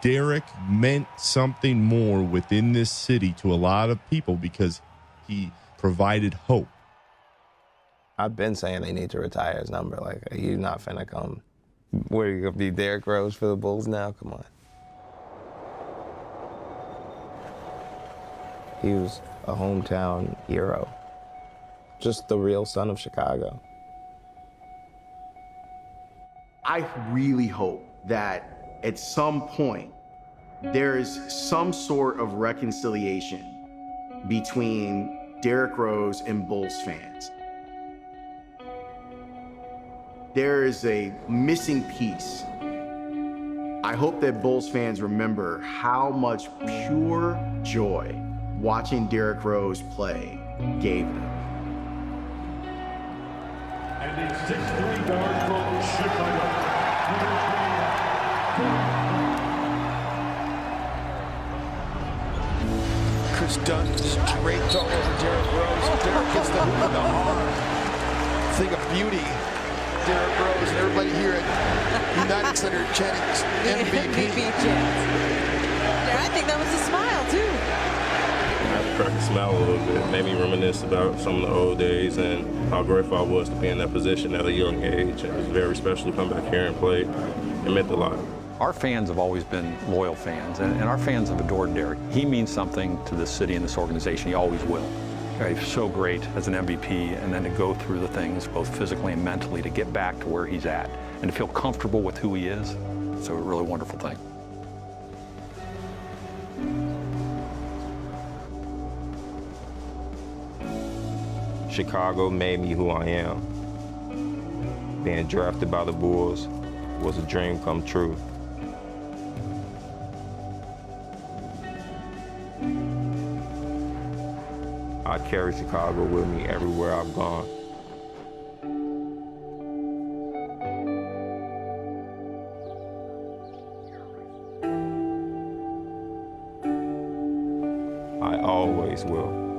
Derrick meant something more within this city to a lot of people because he provided hope. I've been saying they need to retire his number. Like, you're not finna come. Where you gonna be, Derrick Rose for the Bulls now? Come on. He was a hometown hero. Just the real son of Chicago. I really hope that at some point there is some sort of reconciliation between Derrick Rose and Bulls fans. There is a missing piece. I hope that Bulls fans remember how much pure joy watching Derrick Rose play gave them. And a 6'3" guard from Chicago. Chris Dunn draped all over Derrick Rose. Derrick gets the hoop in the heart. Thing of beauty. Derrick Rose and everybody here at United Center chanting MVP. I think that was a smile, too. I cracked a smile a little bit. Made me reminisce about some of the old days and how grateful I was to be in that position at a young age. It was very special to come back here and play. It meant a lot. Our fans have always been loyal fans, and our fans have adored Derrick. He means something to this city and this organization. He always will. He's so great as an MVP, and then to go through the things, both physically and mentally, to get back to where he's at, and to feel comfortable with who he is. It's a really wonderful thing. Chicago made me who I am. Being drafted by the Bulls was a dream come true. I carry Chicago with me everywhere I've gone. I always will.